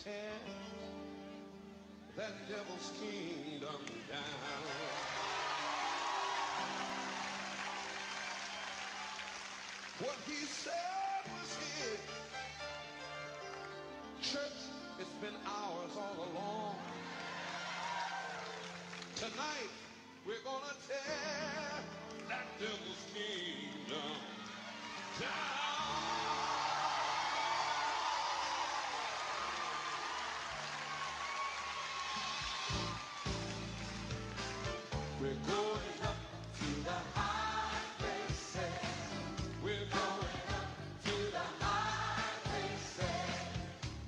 tear that devil's kingdom down. What he said was his. Church, it's been ours all along. Tonight, we're gonna tear that devil's kingdom down. We're going up to the high places. We're going up to the high places.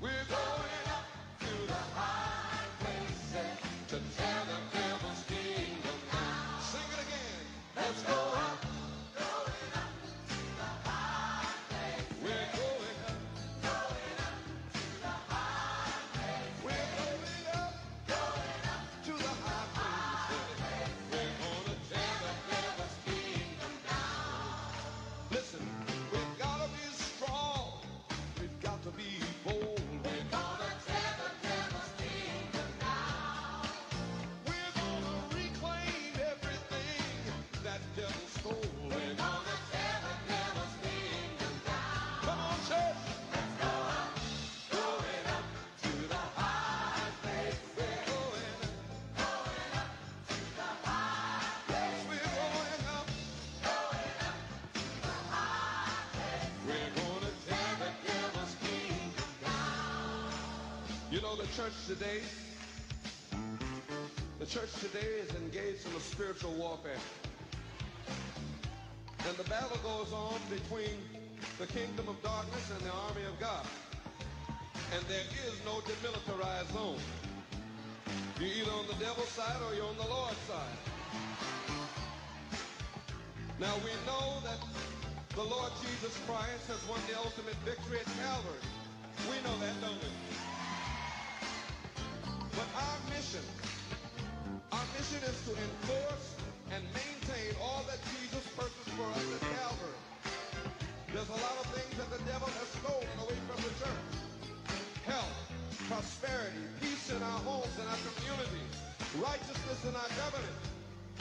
We're going up to the high places to tear the devil's kingdom down. Sing it again. Let's go up. Going up to the high places. We're going up. Going up to the high places. We're going up. Going up to the high places. We're gonna tear the devil's kingdom down. Listen, we've gotta be strong. We've got to be bold. We're gonna tear the devil's kingdom down. We're gonna reclaim everything that devil stole. We're gonna tear the devil's kingdom down. Come on, church. Let's go up. Going up to the high place. We're going up. Going up to the high place. Yes, we're going up. Going up to the high place. We're gonna tear the devil's kingdom down. You know, the church today is engaged in a spiritual warfare. And the battle goes on between the kingdom of darkness and the army of God. And there is no demilitarized zone. You're either on the devil's side or you're on the Lord's side. Now we know that the Lord Jesus Christ has won the ultimate victory at Calvary. We know that, don't we? But our mission is to enforce and maintain all that Jesus purposed for us at Calvary. There's a lot of things that the devil has stolen away from the church. Health, prosperity, peace in our homes and our communities, righteousness in our government.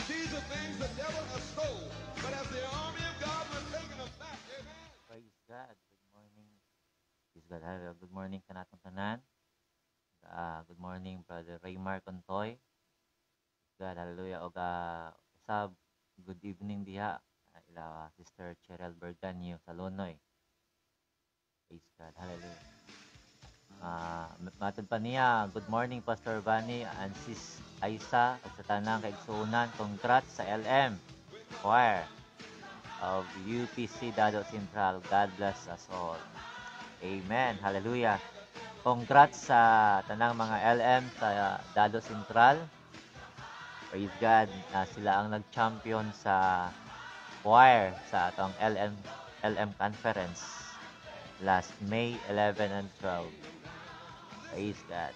These are things the devil has stolen. But as the army of God, we're taking them back. Amen. Praise God. Good morning. Praise God. Hallelujah. Good morning sa natong tanan. Good morning, Brother Raymar Contoy. God, hallelujah. O usab, good evening diha. Ila Sister Cheryl Berganyo sa Lonoy. Praise God. Hallelujah. Matod pa niya, good morning Pastor Bani and Sis Aisa at sa tanang kaigsuunan. Congrats sa LM Choir of UPC Dado Central. God bless us all. Amen. Hallelujah. Congrats sa tanang mga LM sa Dado Central. Praise God na sila ang nag-champion sa choir sa atong LM conference last May 11 and 12. Praise God.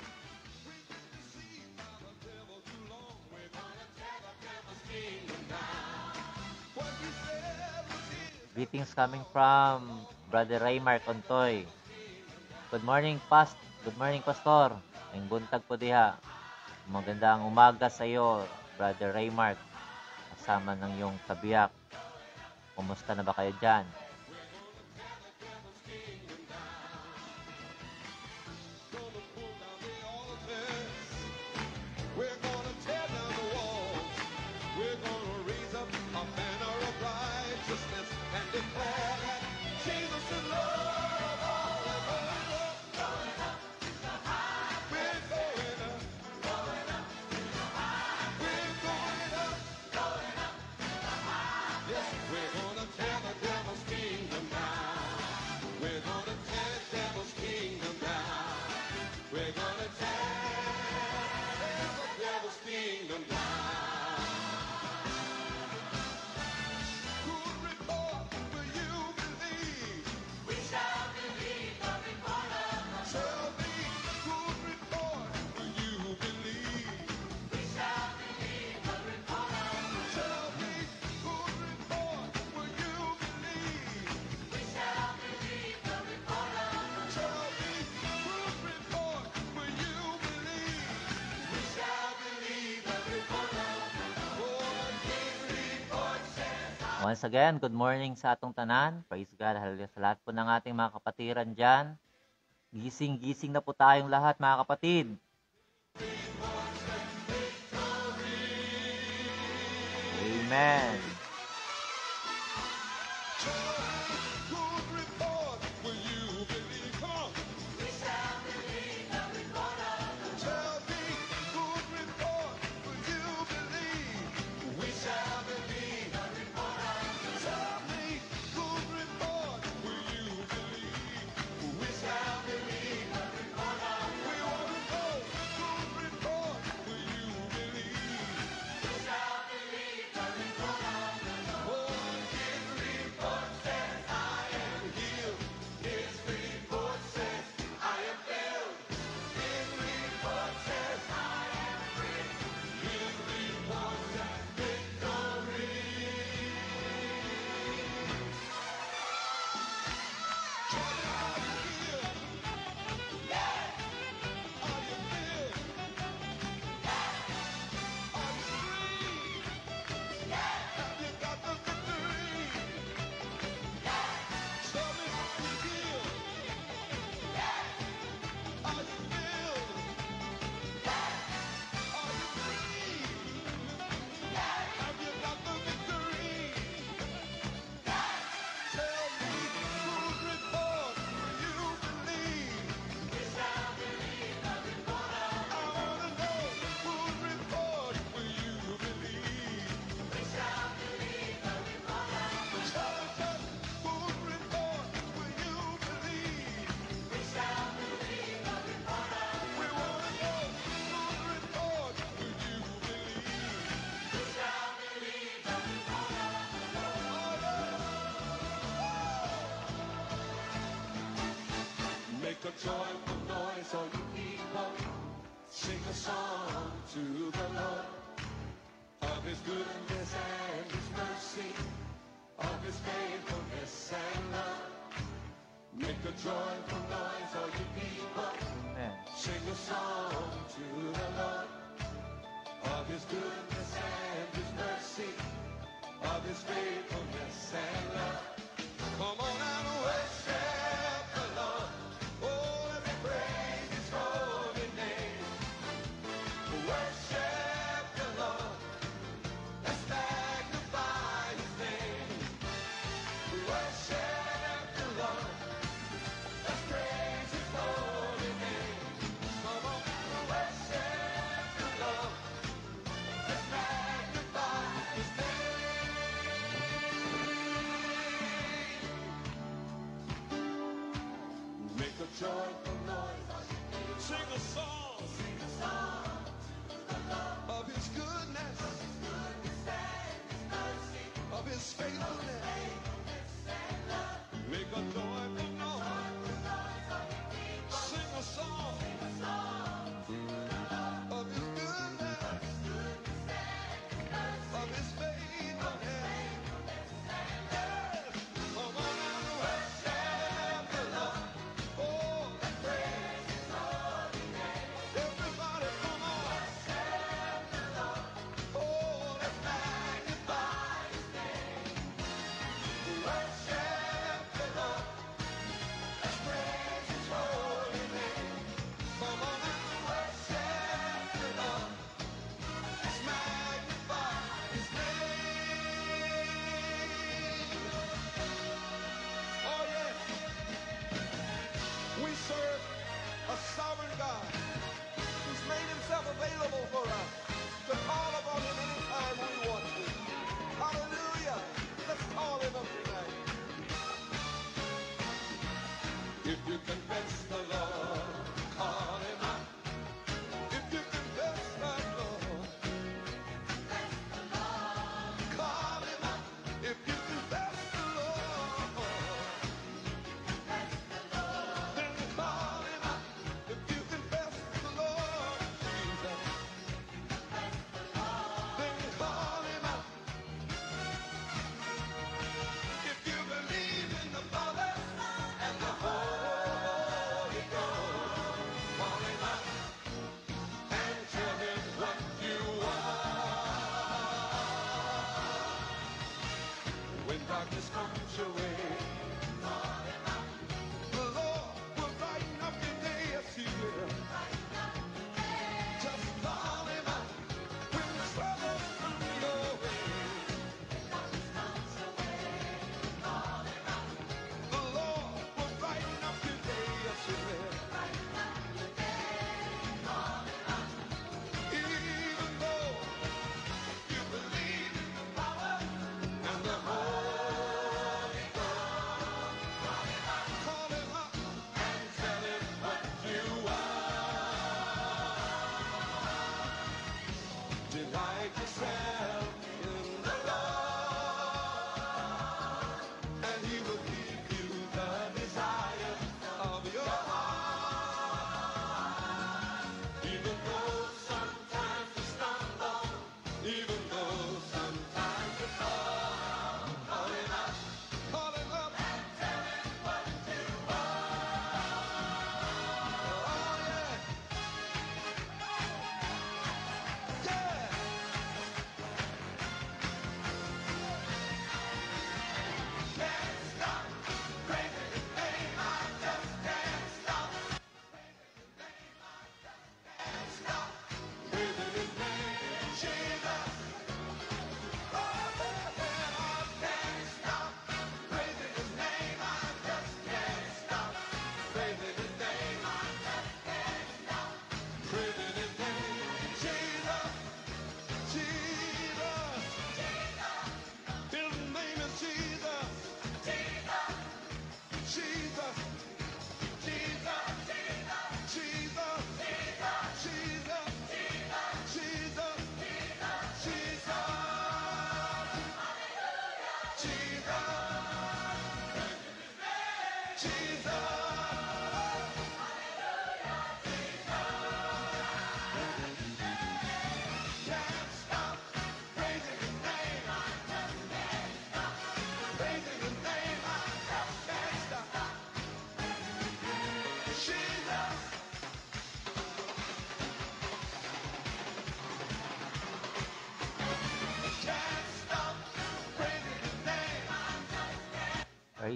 Greetings coming from Brother Raymar Contoy. Good morning, Good morning, Pastor. Ang buntag po diha. Magandang umaga sa iyo, Brother Raymar. Kasama ng iyong kabiyak. Kumusta na ba kayo dyan? We're gonna tear down the walls. We're gonna raise up a banner of righteousness and declare that Jesus is Lord of all the world. Going up to the high. We're going up. Going up to the high. We're going up. Going up to the high. Yes, we're gonna tear the devil's kingdom down. We're gonna tear the devil's kingdom down. We're gonna tear the devil's kingdom down. Good report, will you believe? We shall believe the report of the Lord. Tell me, good report, will you believe? We shall believe the report of the Lord. Tell me, good report, will you believe? We shall believe the report of the Lord. Tell me, good report, Once again, good morning sa atong tanan. Praise God. Hallelujah sa lahat po ng ating mga kapatiran dyan. Gising-gising na po tayong lahat, mga kapatid. Amen. Good report, will you believe? Come on. We shall believe the report of the Lord. Tell me, good report, will you believe? We shall believe the report of the Lord. Tell me, good report, will you believe? We shall believe the report of the Lord. We want to know, good report, will you believe? We shall believe the report of the Lord. Oh, his report says I am healed. His report says I am filled. His report says I am free. His report says victory. Are you healed? Are you filled? Are you free? Have you got the victory? Tell me, are you healed? Are you filled? Are you free? Have you got the victory? Tell me, good report, will you believe? We shall believe the report of the Lord. I want to know, good report, will you believe? We shall believe the report of the Lord. Tell us, good report, will you believe? We shall believe the report of the Lord. We want to know, good report, will you believe? We shall believe the report of the Lord. Make a joyful noise, all you people. Sing a song to the Lord of His goodness and His mercy, of His faithfulness and love. Make a joyful noise, all you people. Amen. Sing a song to the Lord of His goodness and His mercy, of His faithfulness and love. Come on and worship the Lord. Oh, let me praise His holy name. Worship the Lord. Let's magnify His name. Worship the Lord. Let's praise His holy name. Come on and worship the Lord. Let's magnify His name.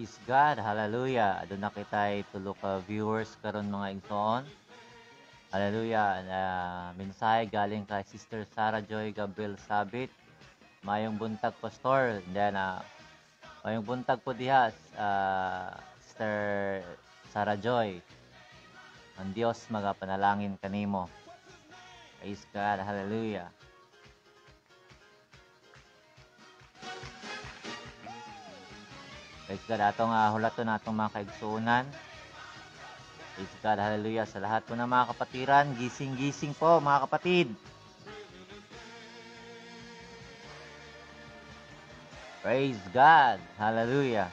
Praise God, hallelujah. Adun na kita'y tulo ka viewers karon mga igsoon. Hallelujah. Mensahe galing kay Sister Sarah Joy Gabriel Sabit. Mayong buntag pastor. Then mayong buntag po diha Sister Sarah Joy. Ang Dios magapanalangin kanimo. Praise God, hallelujah. Praise God, atong hulaton atong mga kaigsuunan. Praise God, hallelujah. Sa lahat po ng mga kapatiran, gising-gising po mga kapatid. Praise God, hallelujah.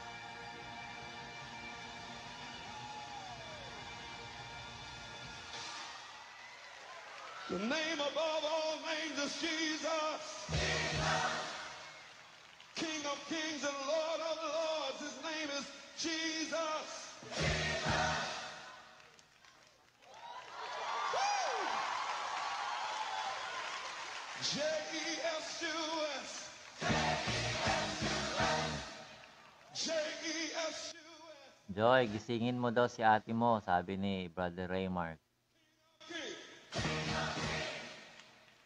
The name above all names is Jesus. King of kings and Lord of lords. His name is Jesus. J-E-S-U-S. J-E-S-U-S. Joy, gisingin mo daw si ate mo, sabi ni Brother Raymark. King.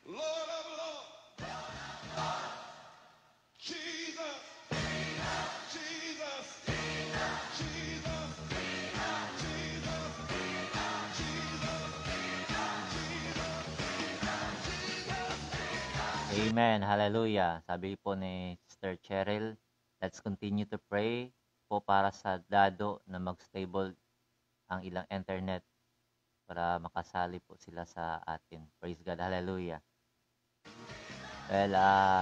Lord of lords. Jesus. Jesus. Jesus. Jesus. Amen, hallelujah. Sabi po ni Sister Cheryl, let's continue to pray po para sa dado na mag-stable ang ilang internet para makasali po sila sa atin. Praise God, hallelujah. Well,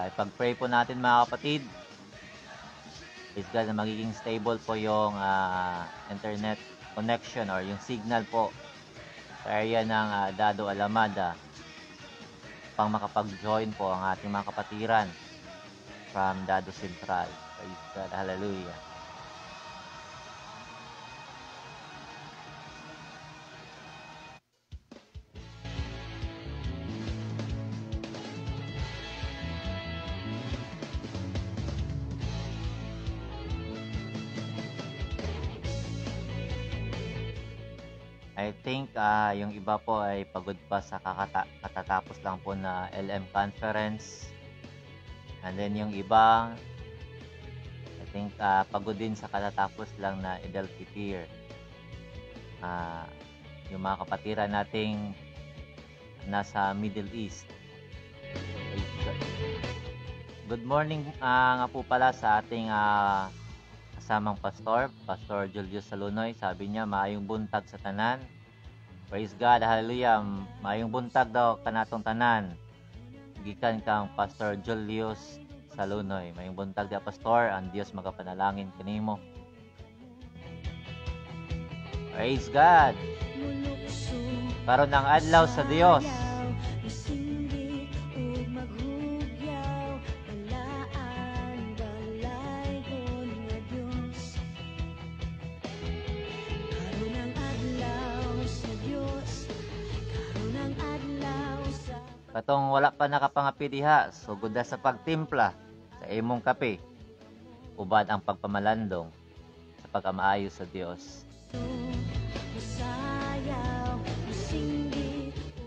ipag-pray po natin mga kapatid. Praise God na magiging stable po yung internet connection or yung signal po sa area ng Dado Alamada pang makapag-join po ang ating mga kapatiran from Dado Central. Praise God, hallelujah. I think yung iba po ay pagod pa sa katatapos lang po na LM conference. And then yung iba, I think pagod din sa katatapos lang na Eid al-Fitr. Yung mga kapatiran nating nasa Middle East. Good morning nga po pala sa ating kasamang pastor, Pastor Julius Salunoy. Sabi niya, maayong buntag sa tanan. Praise God, hallelujah. Maayong buntag daw kanatong tanan. Gikan kang Pastor Julius Salunoy. Maayong buntag da pastor, ang Dios magapanalangin kanimo. Praise God. Karon ang adlaw sa Dios. Katong wala pa nakapangapi diha, sugod na sa pagtimpla sa imong kape. Ubad ang pagpamalandong sa pagkamaayo sa Dios.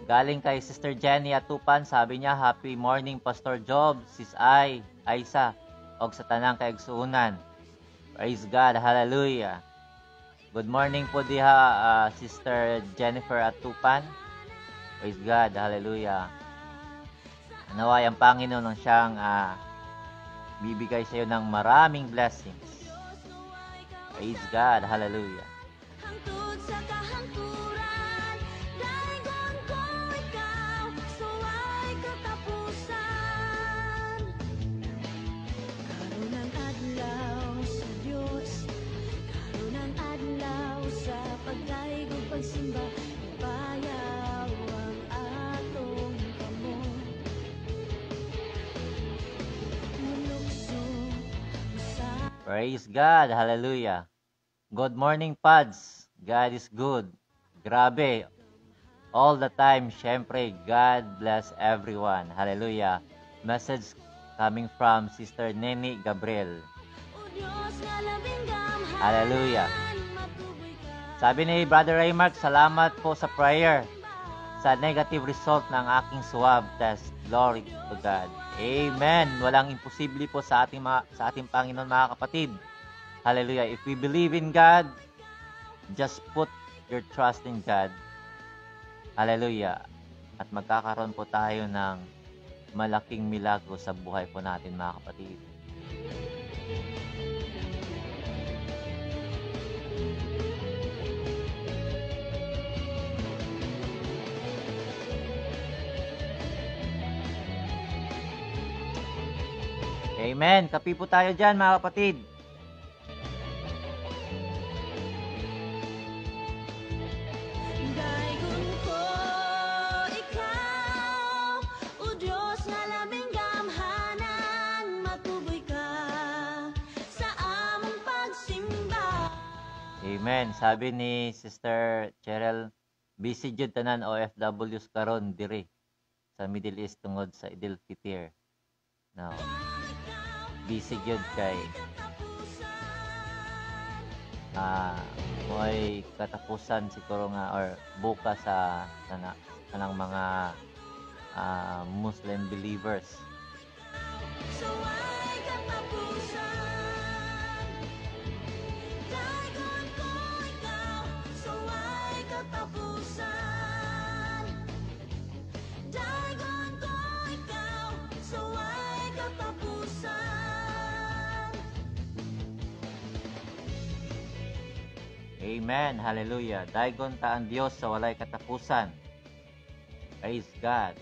Galing kay Sister Jenny Atupan, sabi niya, happy morning Pastor Job, Sis Aisa, og sa tanang kaigsuunan. Praise God, hallelujah. Good morning po diha Sister Jennifer Atupan. Praise God, hallelujah. Naway ang Panginoon ng siyang bibigay sa iyo ng maraming blessings. Praise God, hallelujah. Hangtod sa kahangturan, dayon ko ikaw, suway katapusan. Karon ang adlaw sa Dios, karon ang adlaw sa pagdaigog pagsimba, ipayaw ang atong kamot. Mulukso sa Praise God, hallelujah. Good morning, Pads. God is good. Grabe. All the time, syempre, God bless everyone. Hallelujah. Message coming from Sister Neni Gabriel. O Diyos nga labing gamhanan. Hallelujah. matuboy ka. Sabi ni Brother Raymark, salamat po sa prayer sa negative result ng aking swab test. Glory to God. Amen. Walang imposible po sa ating Panginoon, mga kapatid. Hallelujah. If we believe in God, just put your trust in God. Hallelujah. At magkakaroon po tayo ng malaking milagro sa buhay po natin, mga kapatid. Amen. Kapi po tayo dyan, mga kapatid. Daigon ko ikaw, o Diyos nga labing gamhanan, matuboy ka sa among pagsimba. Amen. Sabi ni Sister Cheryl, busy jud tanan OFWs karon diri sa Middle East tungod sa Idil Fitr. Now, busy jud kay mo'y katapusan siguro nga or buka sa kanang mga Muslim believers. So ay katapusan, daigon ko ikaw, so ay katapusan, daigon ko ikaw, so ay katapusan. Amen. Hallelujah. Daigon ta ang Dios sa walay katapusan. Praise God.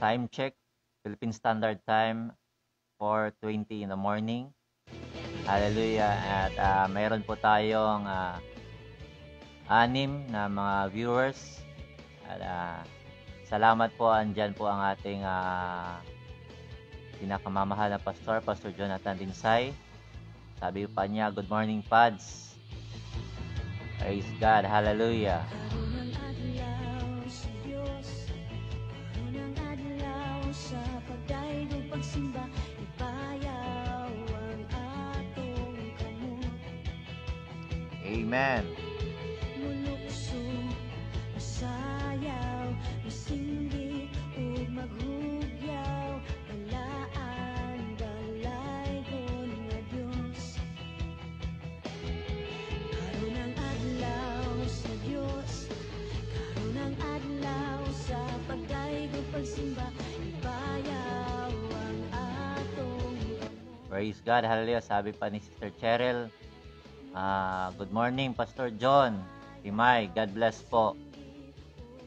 Time check, Philippine Standard Time, 4:20 in the morning. Hallelujah. At mayroon po tayong 6 na mga viewers. At salamat po, andyan po ang ating pinakamamahal na pastor, Pastor Jonathan Dinsay. Sabi pa niya, good morning, Pads. Praise God. Hallelujah. Unang adlaw sa Diyos, unang adlaw sa pagdaigog pagsimba, ipayaw ang atong kamot. Amen. Mulukso, masayaw, masindi, ug maghugyaw, talaan, dalaygon nga Diyos. Karon ang adlaw sa Diyos, karon ang adlaw sa pagdaigog pagsimba, ipayaw ang atong kamot. Praise God. Hallelujah. Sabi pa ni Sister Cheryl, good morning, Pastor John. Timay, God bless po.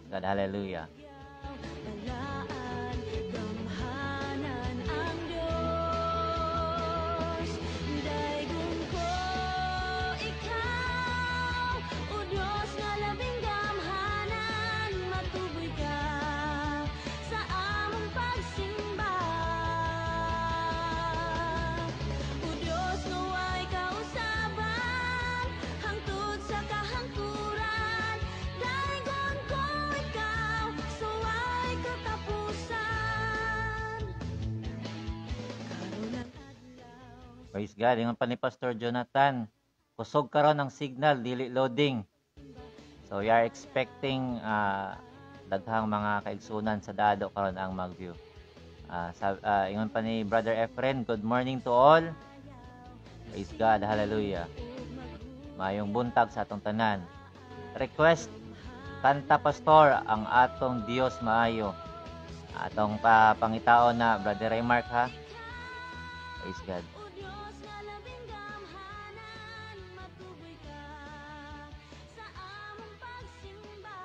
God, hallelujah. Talaan, gamhanan ang Diyos. Daigon ko ikaw, o Diyos nga labing gamhanan, matuboy ka sa among pagsimba. O Diyos nga way kausaban, hangtod sa kahangturan, daigon ko ikaw, so ay katapusan. Karon ang adlaw. Praise God. Yung pa ni Pastor Jonathan, kusog karon ang signal, dili loading. So, we are expecting daghang mga kaigsunan sa dado karon ang mag-view. Ingon pa ni Brother Efren, good morning to all. Praise God. Hallelujah. Mayong buntag sa atong tanan. Request, kanta pastor, ang atong Dios maayo. Atong pangitaon na Brother Raymark, ha. Praise God. O Diyos nga labing gamhanan, matuboy ka sa among pagsimba.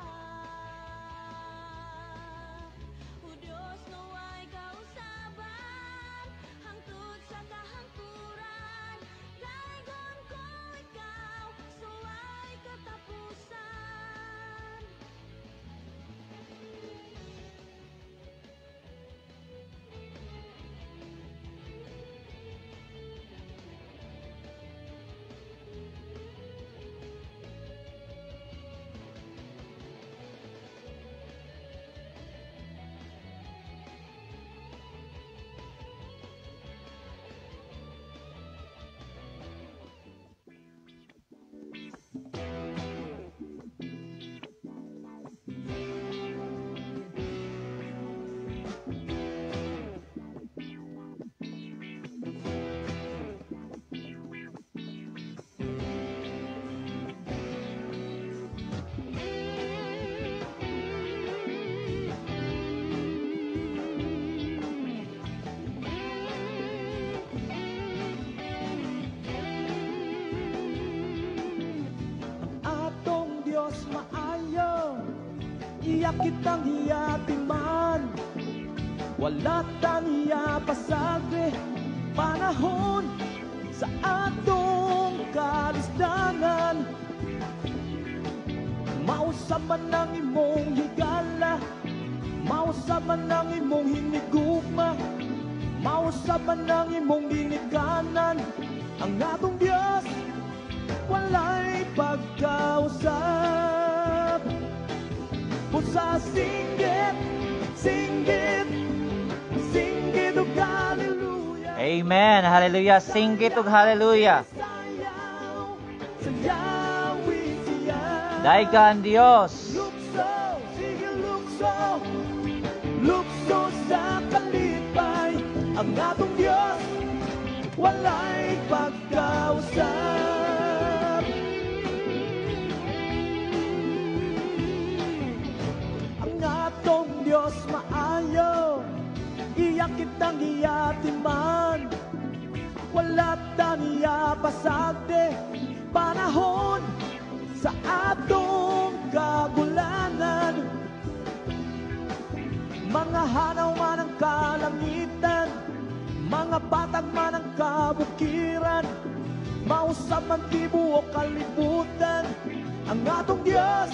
Iyak kitang hiyatiman, wala taniya pasagre, panahon sa atong kalisdanan. Mausaman ng imong higala, mausaman ng imong hinigugma, mausaman ng imong ginikanan. Ang atong Diyos walay pagkausap. Pusa singgit, singgit, singgit ug hallelujah. Amen. Hallelujah. Singgit ug hallelujah. Sayaw, sayawin siya. Daiga ang Dios. Lukso, sige lukso, lukso sa kalipay. Ang atong Diyos walay pagkausap. Ang atong Diyos maayo, iyak kitang iyatiman, wala taniya pasagde, panahon sa atong kagulanan. Mga hanaw man ang kalangitan, mga batag man ang kabukiran, mausap man tibuok kalibutan. Ang atong Diyos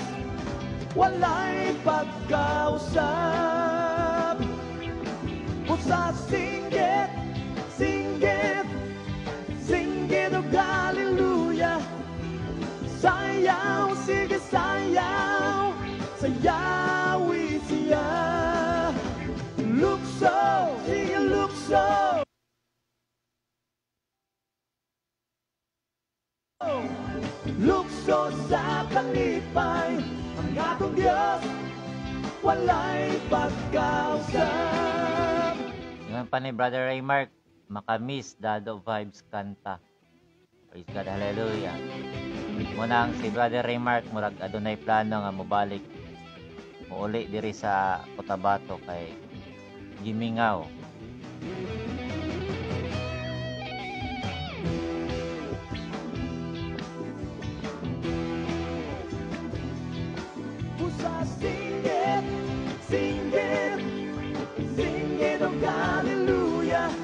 walay pagkausap. Pusa singgit, singgit, singgit ug hallelujah. Sayaw, sige sayaw, sayawi siya. Lukso, sige lukso, lukso sa kalipay. Ang atong Diyos walay pagkausap. Yung pa ni Brother Raymark, Makamis, Dado Vibes kanta. Praise God, hallelujah. Munang si Brother Raymark, murag adunay plano nga mobalik, muuli diri sa Cotabato kay Gimingaw. Pusa singgit, singgit, singgit ug hallelujah.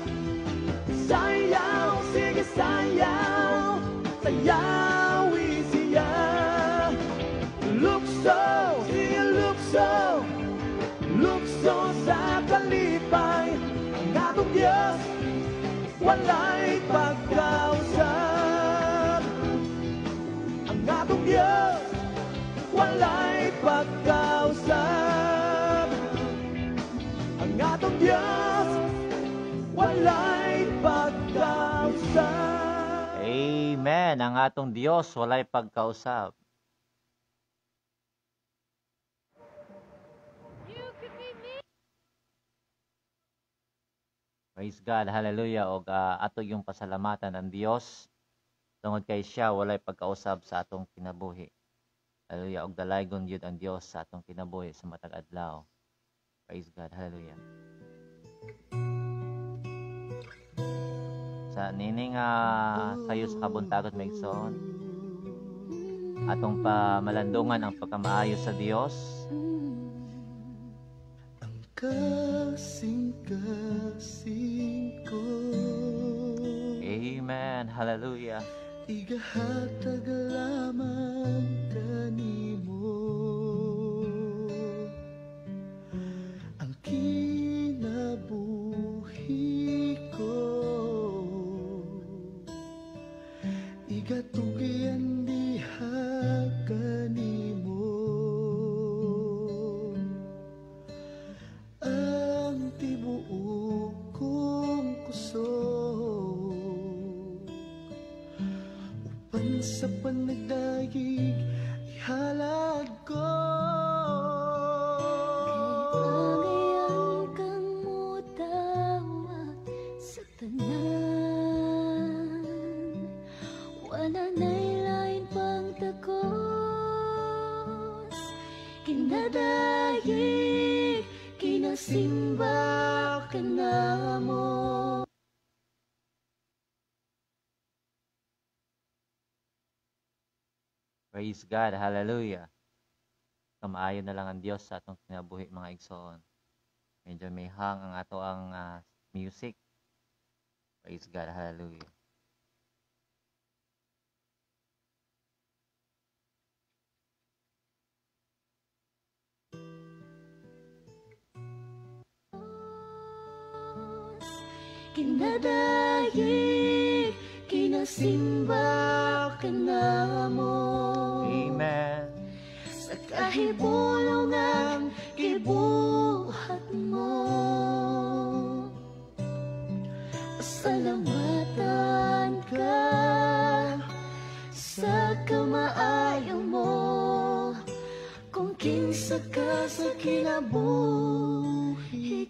Sayaw, sige sayaw, sayawi siya. Lukso, sige lukso, lukso sa kalipay. Ang atong Diyos walay pagkausap. Ang atong Diyos walay pagkausap. Ang atong Diyos walay pagkausap. Amen. Ang atong Dios walay pagkausap. Praise God, hallelujah. Og ato yung pasalamatan ang Dios tungod kay siya walay pagkausap sa atong kinabuhi. Hallelujah. Og dalaygon yun ang Dios sa atong kinabuhi sa matag adlaw. Praise God, hallelujah. Sa nining sayo sa kabuntagot maigsoon, atong pamalandungan ang pagkamaayo sa Dios. Ang kasing-kasing ko, Amen, hallelujah. igahatag lamang kanimo. Ang kinabuhi ko, igatugyan diha kanimo. Ang tibuok kong kusog, upan sa panagdayig ihalag ko. Pangayan kang mutawag sa tanan, wala na'y lain pang takos. Kinadayig, kinasimba ka na mo. Praise God, hallelujah. kamaayo na lang ang Dios sa atong kinabuhi mga igsoon. Medyo may hang ang ato ang music. Praise God, hallelujah. Kinadayig, kinasimba ka na mo. Amen. Sa kahibulungan, gibuhat mo. Pasalamatan ka sa kamaayo mo. Kung kinsa ka sa kinabuhi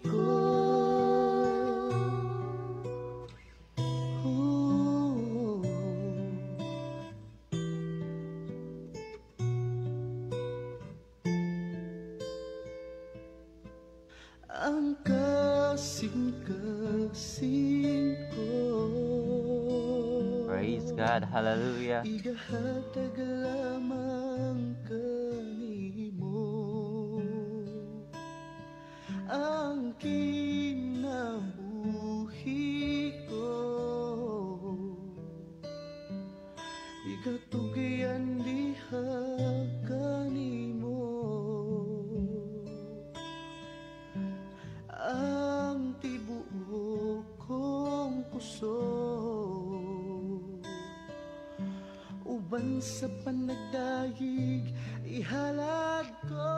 ko. Ang kasing-kasing ko, Praise God, hallelujah. igahatag lamang kanimo ang kinabuhi ko. Igatugayan diha kanimo ang tibuok kong puso, uban sa panagdayig ihalad ko.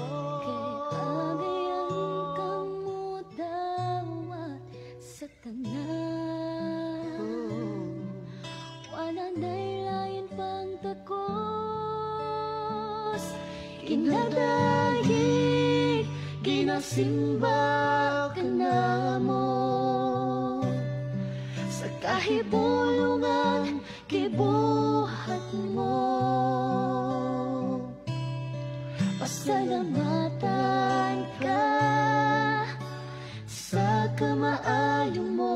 Kay agayan kang mudawat sa tanan. Wala na'y lain pang takos. Kinadayig, ginasimba ka na mo. Sa kahibulungan, gibuhat mo. Pasalamatan ka sa kamaayo mo.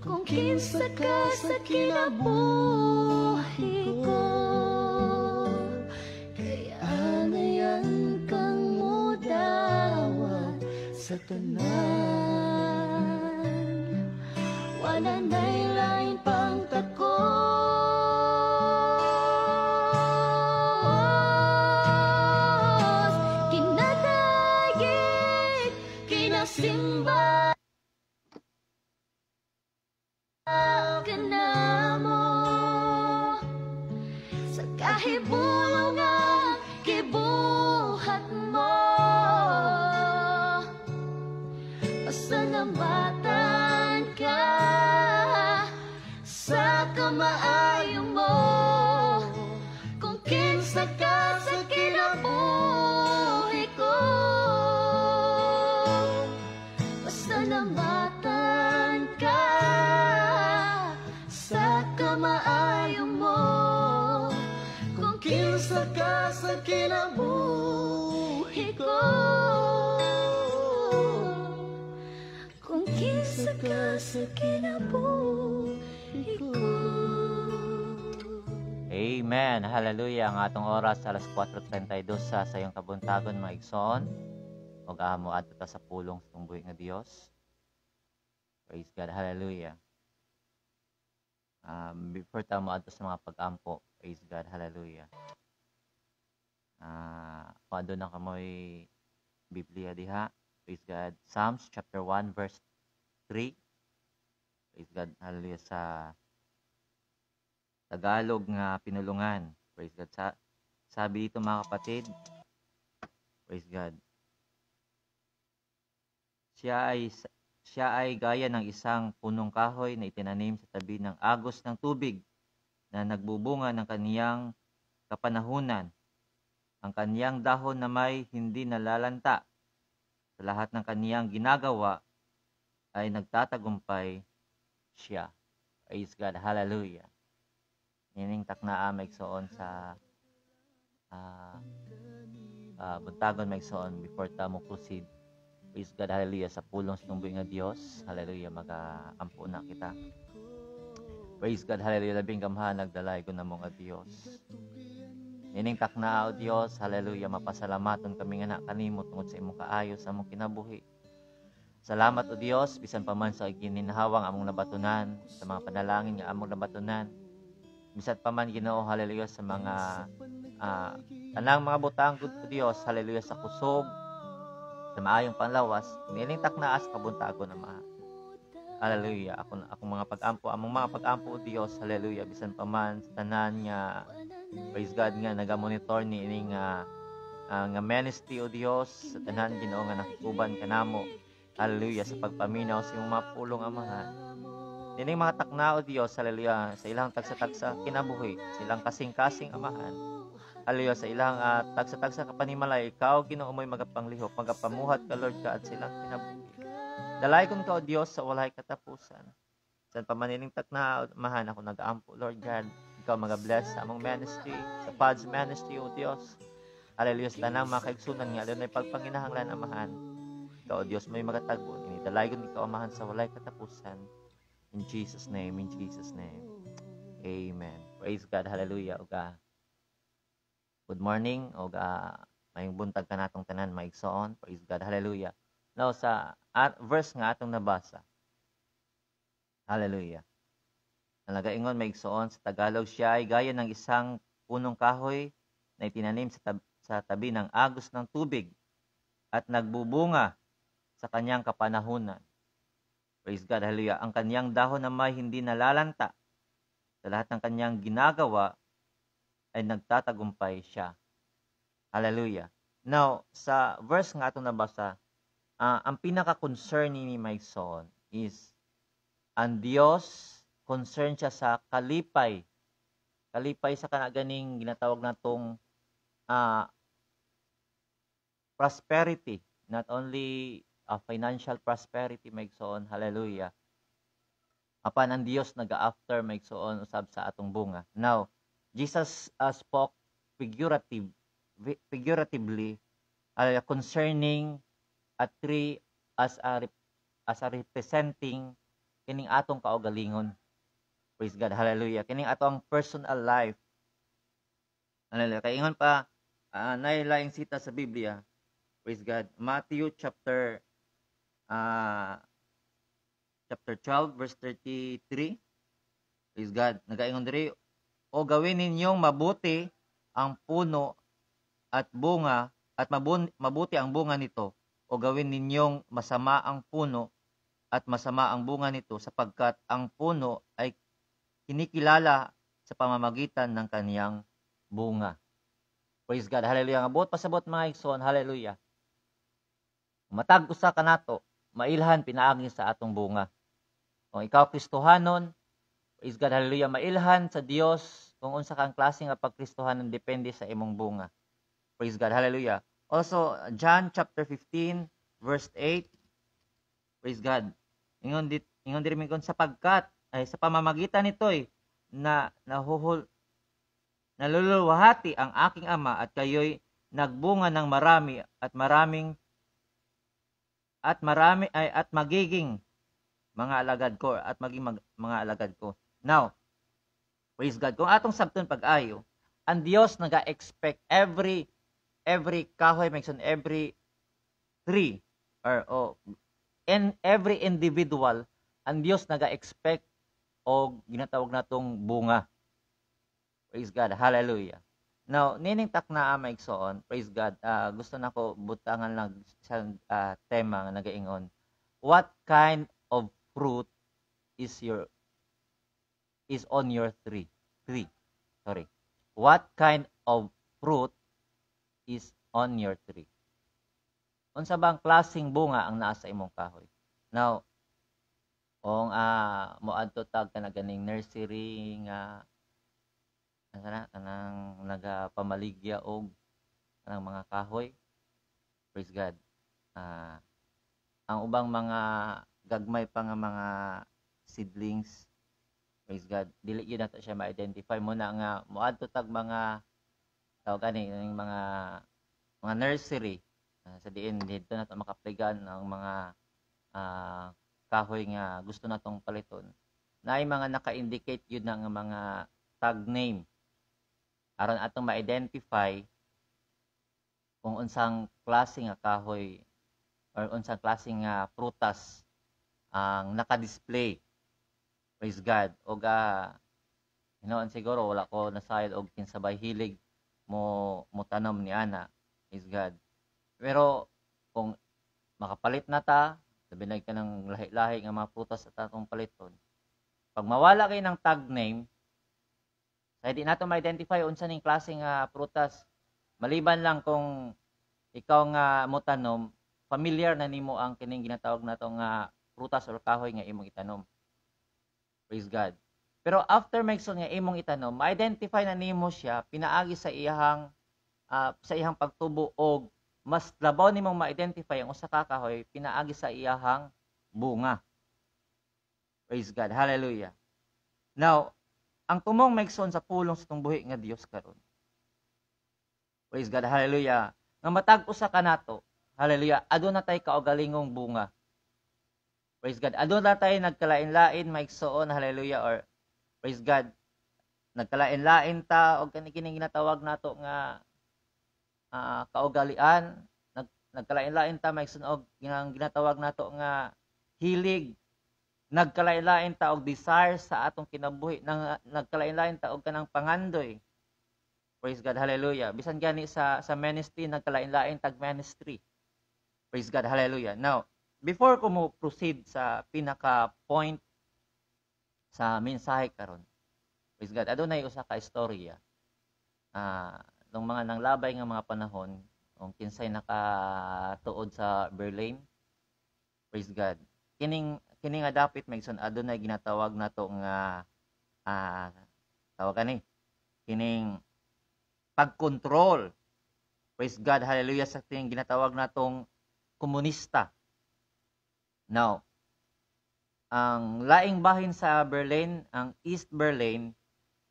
Kung kinsa ka sa kinabuhi ko. Kaya ngayon kang mudawat sa tanan. Wala na'y lain pang takos. Kinadayig, kinasimba ka na mo. Sa kahibulungan, gibuhat mo. Pasalamatan ka sa kamaayo mo. Kung kinsa ka sa kinabuhi ko. Pasalamatan ka sa kamaayo mo. Kung kinsa ka sa kinabuhi ko. Kung kinsa ka sa kinabuhi ko. Amen. Hallelujah. Ang atong oras alas 4:32 sa sayong kabuntagon mga igsoon. Ug amo adto ta sa pulong sa tungbuhi nga Dios. Praise God. Hallelujah. Before ta mo adto sa mga pag-ampo. Praise God. Hallelujah. Paado na kamoy Biblia diha. Praise God. Psalms chapter 1 verse 3. Praise God. Hallelujah. Sa Tagalog nga pinulungan. Praise God. Sabi dito mga kapatid. Praise God. Siya ay gaya ng isang punong kahoy na itinanim sa tabi ng agos ng tubig na nagbubunga ng kaniyang kapanahunan. Ang kaniyang dahon na may hindi nalalanta. Sa lahat ng kaniyang ginagawa ay nagtatagumpay siya. Praise God. Hallelujah. Nining taknaa maigsoon sa buntagon maigsoon before ta mo proceed. Praise God. Hallelujah. Sa pulong sa tungbuhi nga Dios. Hallelujah. Mag-ampo na kita. Praise God. Hallelujah. Labing gamhan nagdalay ko na mga Dios. Nining takna o Dios, hallelujah, mapasalamaton kami nga na kanimo tungod sa imong kaayo sa among kinabuhi. Salamat o Dios, bisan pa man sa gininhawang among nabatunan, sa mga panalangin nga among nabatunan. Bisan pa man Ginoo, hallelujah, sa mga tanang mga butang gud o Dios, hallelujah, sa kusog, sa maayong panlawas, nining taknaas kabuntagon na mga. Hallelujah. Akong mga pag-ampo, among mga pag-ampo o Dios, hallelujah, bisan pa man sa tanan nga praise God nga naga-monitor ni ining nga ministry o Dios sa tanan Ginoo nga nakikuban kanamo. Hallelujah, sa pagpaminaw sa imong mga pulong amahan. Nining mga takna o Dios, hallelujah, sa ilang tagsa-tagsa kinabuhi, sa ilang kasing-kasing amahan. Hallelujah, sa ilang tagsa-tagsa kapanimalay, ikaw Ginoo mo'y magapanglihok, magapamuhat ka Lord God sa ilang kinabuhi. Dalay kon ka o Dios sa walay katapusan. Sa pamanining takna amahan ako nag-aampo Lord God. Ikaw mag-bless sa among ministry, sa Pad's ministry o Dios. Hallelujah, sa tanang mga kaigsunan nga, doon ay pagpanginahanglan amahan. Ikaw, Diyos, may magatagbo. Inidalayon ikaw, amahan sa walay katapusan. In Jesus' name, in Jesus' name. Amen. Praise God, hallelujah. Good morning. Mayong buntag ka natong tanan, maigsoon. Praise God, hallelujah. Now, sa verse nga atong nabasa. Hallelujah. Nalagaingon, maigsoon. Sa Tagalog siya ay gaya ng isang punong kahoy na itinanim sa tabi ng agos ng tubig at nagbubunga sa kanyang kapanahunan. Praise God, hallelujah. Ang kanyang dahon na may hindi nalalanta. Sa lahat ng kanyang ginagawa ay nagtatagumpay siya. Hallelujah. Now, sa verse nga itong nabasa, ang pinaka-concern ni Maigsoon is ang Diyos, concern siya sa kalipay. Kalipay sa kanaganing ginatawag natong prosperity. Not only financial prosperity, Maigsoon, hallelujah. Apan ang Dios naga-after, Maigsoon, usab sa atong bunga. Now, Jesus spoke figuratively concerning a tree as a representing kining atong kaugalingon. Praise God, hallelujah. Kining atong personal life. Hallelujah. Kaingon pa, nailaing sita sa Biblia. Praise God. Matthew chapter 12 verse 33. Praise God. Nagaingon diri, o gawin ninyong mabuti ang puno at bunga at mabuti ang bunga nito, o gawin ninyong masama ang puno at masama ang bunga nito, sapagkat ang puno ay kinikilala sa pamamagitan ng kaniyang bunga. Praise God. Hallelujah. Abot pasabot mga igsoon. Hallelujah. Matag usa ka nato, mailhan pinaagi sa atong bunga. Kung ikaw Kristohanon, praise God, hallelujah, mailhan sa Dios kung unsa kang klase nga pagkristohanon depende sa imong bunga. Praise God, hallelujah. Also, John chapter 15 verse 8. Praise God. Ingon diri mingon sapagkat ay sa pamamagitan nitoy na naluluwahati ang aking Ama at kayo'y nagbunga ng marami at magiging mga alagad ko at maging mga alagad ko. Now, praise God. Kung atong sabton pag-ayo, ang Dios naga-expect every kahoy, every tree and every individual, ang Dios naga-expect o ginatawag natong bunga. Praise God. Hallelujah. Now, nining takna maigsoon, praise God. Gusto nako butangan lang sa tema nga nagaingon. What kind of fruit is on your tree? Sorry. What kind of fruit is on your tree? Unsa bang klaseng bunga ang naa sa imong kahoy? Now, kung moadto tag kana ganing nursery nga kanang nagapamaligya og kanang mga kahoy. Praise God. Ang ubang mga gagmay pa nga mga seedlings, praise God, dili gyud nato siya ma-identify mo na nga moadto tag mga tawag ani mga nursery sa diin dito nato makapligan ang mga kahoy nga gusto natong paliton. Naay mga naka-indicate yun ng mga tag name. aron atong ma-identify kung unsang klase nga kahoy or unsang klase nga prutas ang naka-display. Praise God. Og hinoon siguro wala ko nasayod og kinsabay hilig mo tanom ni ana. Praise God. Pero kung makapalit na ta, sabi ka ng lahi-lahi nga mga prutas sa tatong paliton. Pag mawala kay ng tag name, sa di nato ma-identify unsa ning klase nga prutas, maliban lang kung ikaw nga mo tanom, familiar na nimo ang kining ginatawag nato nga prutas or kahoy nga imong itanom. Praise God. Pero after maigsoon nga imong itanom, ma-identify na nimo siya pinaagi sa iyang pagtubo og mas labaw nimong ma-identify ang usa ka kahoy pinaagi sa iyang bunga. Praise God. Hallelujah. Now, ang tumong maigsoon sa pulong sa tong buhi nga Dios karon. Praise God. Hallelujah. Nga matag usa kanato. Hallelujah. Aduna tay kaugalingong bunga. Praise God. Aduna tay nagkalain-lain maigsoon. Hallelujah. Or praise God. Nagkalain-lain ta og kining ginatawag nato nga kaugalian. Nagkalain-lain ta maigsoon og ginatawag nato nga hilig. Nagkalain-lain ta og desire sa atong kinabuhi. Nagkalain-lain ta og kanang pangandoy. Praise God, hallelujah. Bisan gani sa ministry, nagkalain-lain tag ministry. Praise God, hallelujah. Now, before ko mo proceed sa pinaka-point sa mensahe karon, praise God, adunay usa ka istorya. Nung mga nanglabay nga mga panahon, kung kinsay nakatuod sa Berlin, praise God. Kining nga dapit maigsoon adunay ginatawag nato nga tawagan ni kining pagkontrol. Praise God, hallelujah, sa kining ginatawag natong komunista. Now, ang laing bahin sa Berlin, ang East Berlin,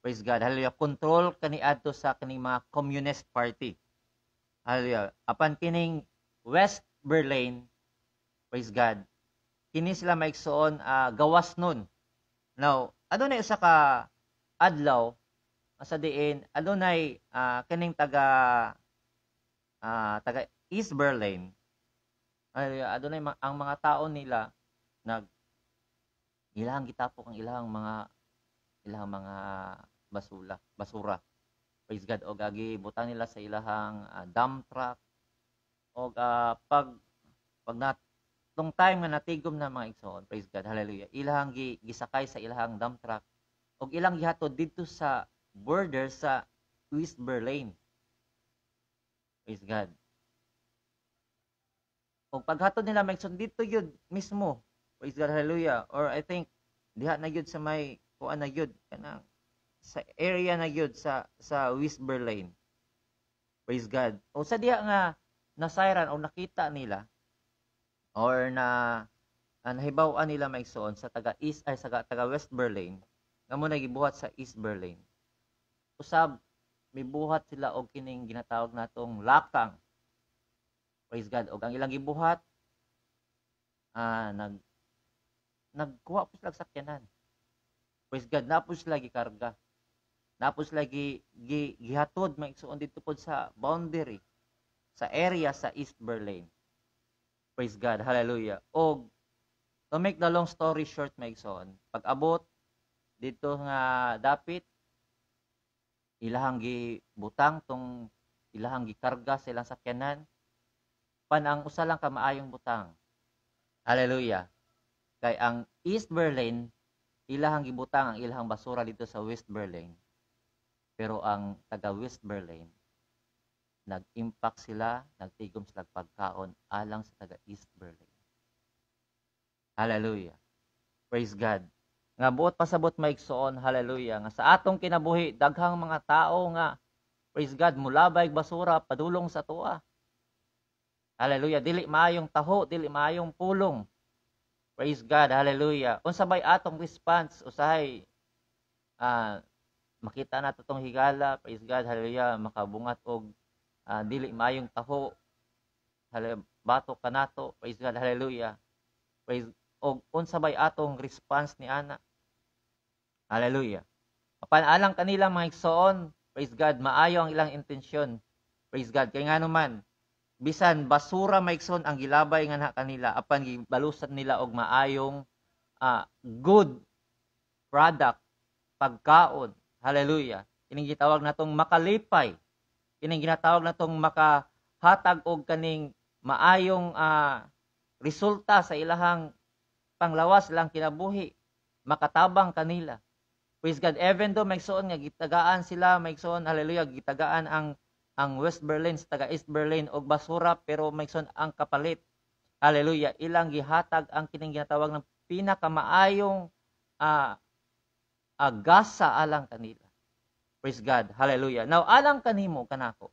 praise God, hallelujah, control kaniadto sa kining mga Communist Party. Hallelujah. Apan kining West Berlin, praise God, kini sila maigsoon gawas nun. Now, adunay usa ka adlaw sa diin adunay kining taga East Berlin. Adunay ang mga tao nila ilahang gitapok ang ilahang mga basura. Praise God. Og butang nila sa ilahang dump truck. Og pag tong time nga natigom na mga igsoon, praise God, hallelujah, ilahang gisakay sa ilahang dump truck og ilang gihatod dito sa border sa East Berlin. Praise God. Og paghatod nila mga igsoon dito yun mismo, praise God, hallelujah, or I think diha na yun sa may kuan na yun kanang sa area na yun sa West Berlin. Praise God. O sa diha nga nasayran o nakita nila or nahibaw-an nila maigsoon sa taga-East ay sa taga-West Berlin nga mo nagibuhat sa East Berlin. Usab mibuhat sila og kining ginatawag natong lakang. Praise God. Og ang ilang gibuhat nagkuha po sila sakyanan. Praise God. Napos sila gikarga. Napos sila gihatod maigsoon dito pod sa boundary sa area sa East Berlin. Praise God. Hallelujah. Og to make the long story short, maigsoon, pag-abot dito nga dapit, ilahang gibutang tong ilahang gikarga sa ilang sakyanan, ang usa lang ka maayong butang. Hallelujah. Kay ang East Berlin, ilahang gibutang ang ilahang basura dito sa West Berlin. Pero ang taga West Berlin, nag-impact sila, nagtigom sila pagkaon alang sa taga East Berlin. Hallelujah. Praise God. Nga buot pasabot maigsoon, hallelujah. Nga sa atong kinabuhi, daghang mga tao nga, praise God, mulabay basura, padulong sa tuwa. Hallelujah. Dili maayong taho, dili maayong pulong. Praise God, hallelujah. Unsa bay atong response, usahay, makita nato tong higala, praise God, hallelujah, makabungat og dili maayong taho, batok kanato, praise God, hallelujah. Praise og unsa bay atong response ni ana. Hallelujah. Apan alang kanila mga igsoon, Praise God, maayo ang ilang intensyon. Praise God, kay nga naman, bisan basura maigsoon ang gilabay nga na kanila, apan gibalusan nila og maayong good product, pagkaon. Hallelujah. Kining gitawag natong makalipay. Kining ginatawag natong makahatag og kaning maayong resulta sa ilahang panglawas lang kinabuhi, makatabang kanila. Praise God, even though maigsoon nga gitagaan sila, maigsoon, hallelujah, gitagaan ang West Berlin sa taga East Berlin og basura, pero maigsoon ang kapalit. Hallelujah, ilang gihatag ang kining ginatawag ng pinakamaayong gasa alang kanila. Praise God, hallelujah. Now, alang kanimo kanako.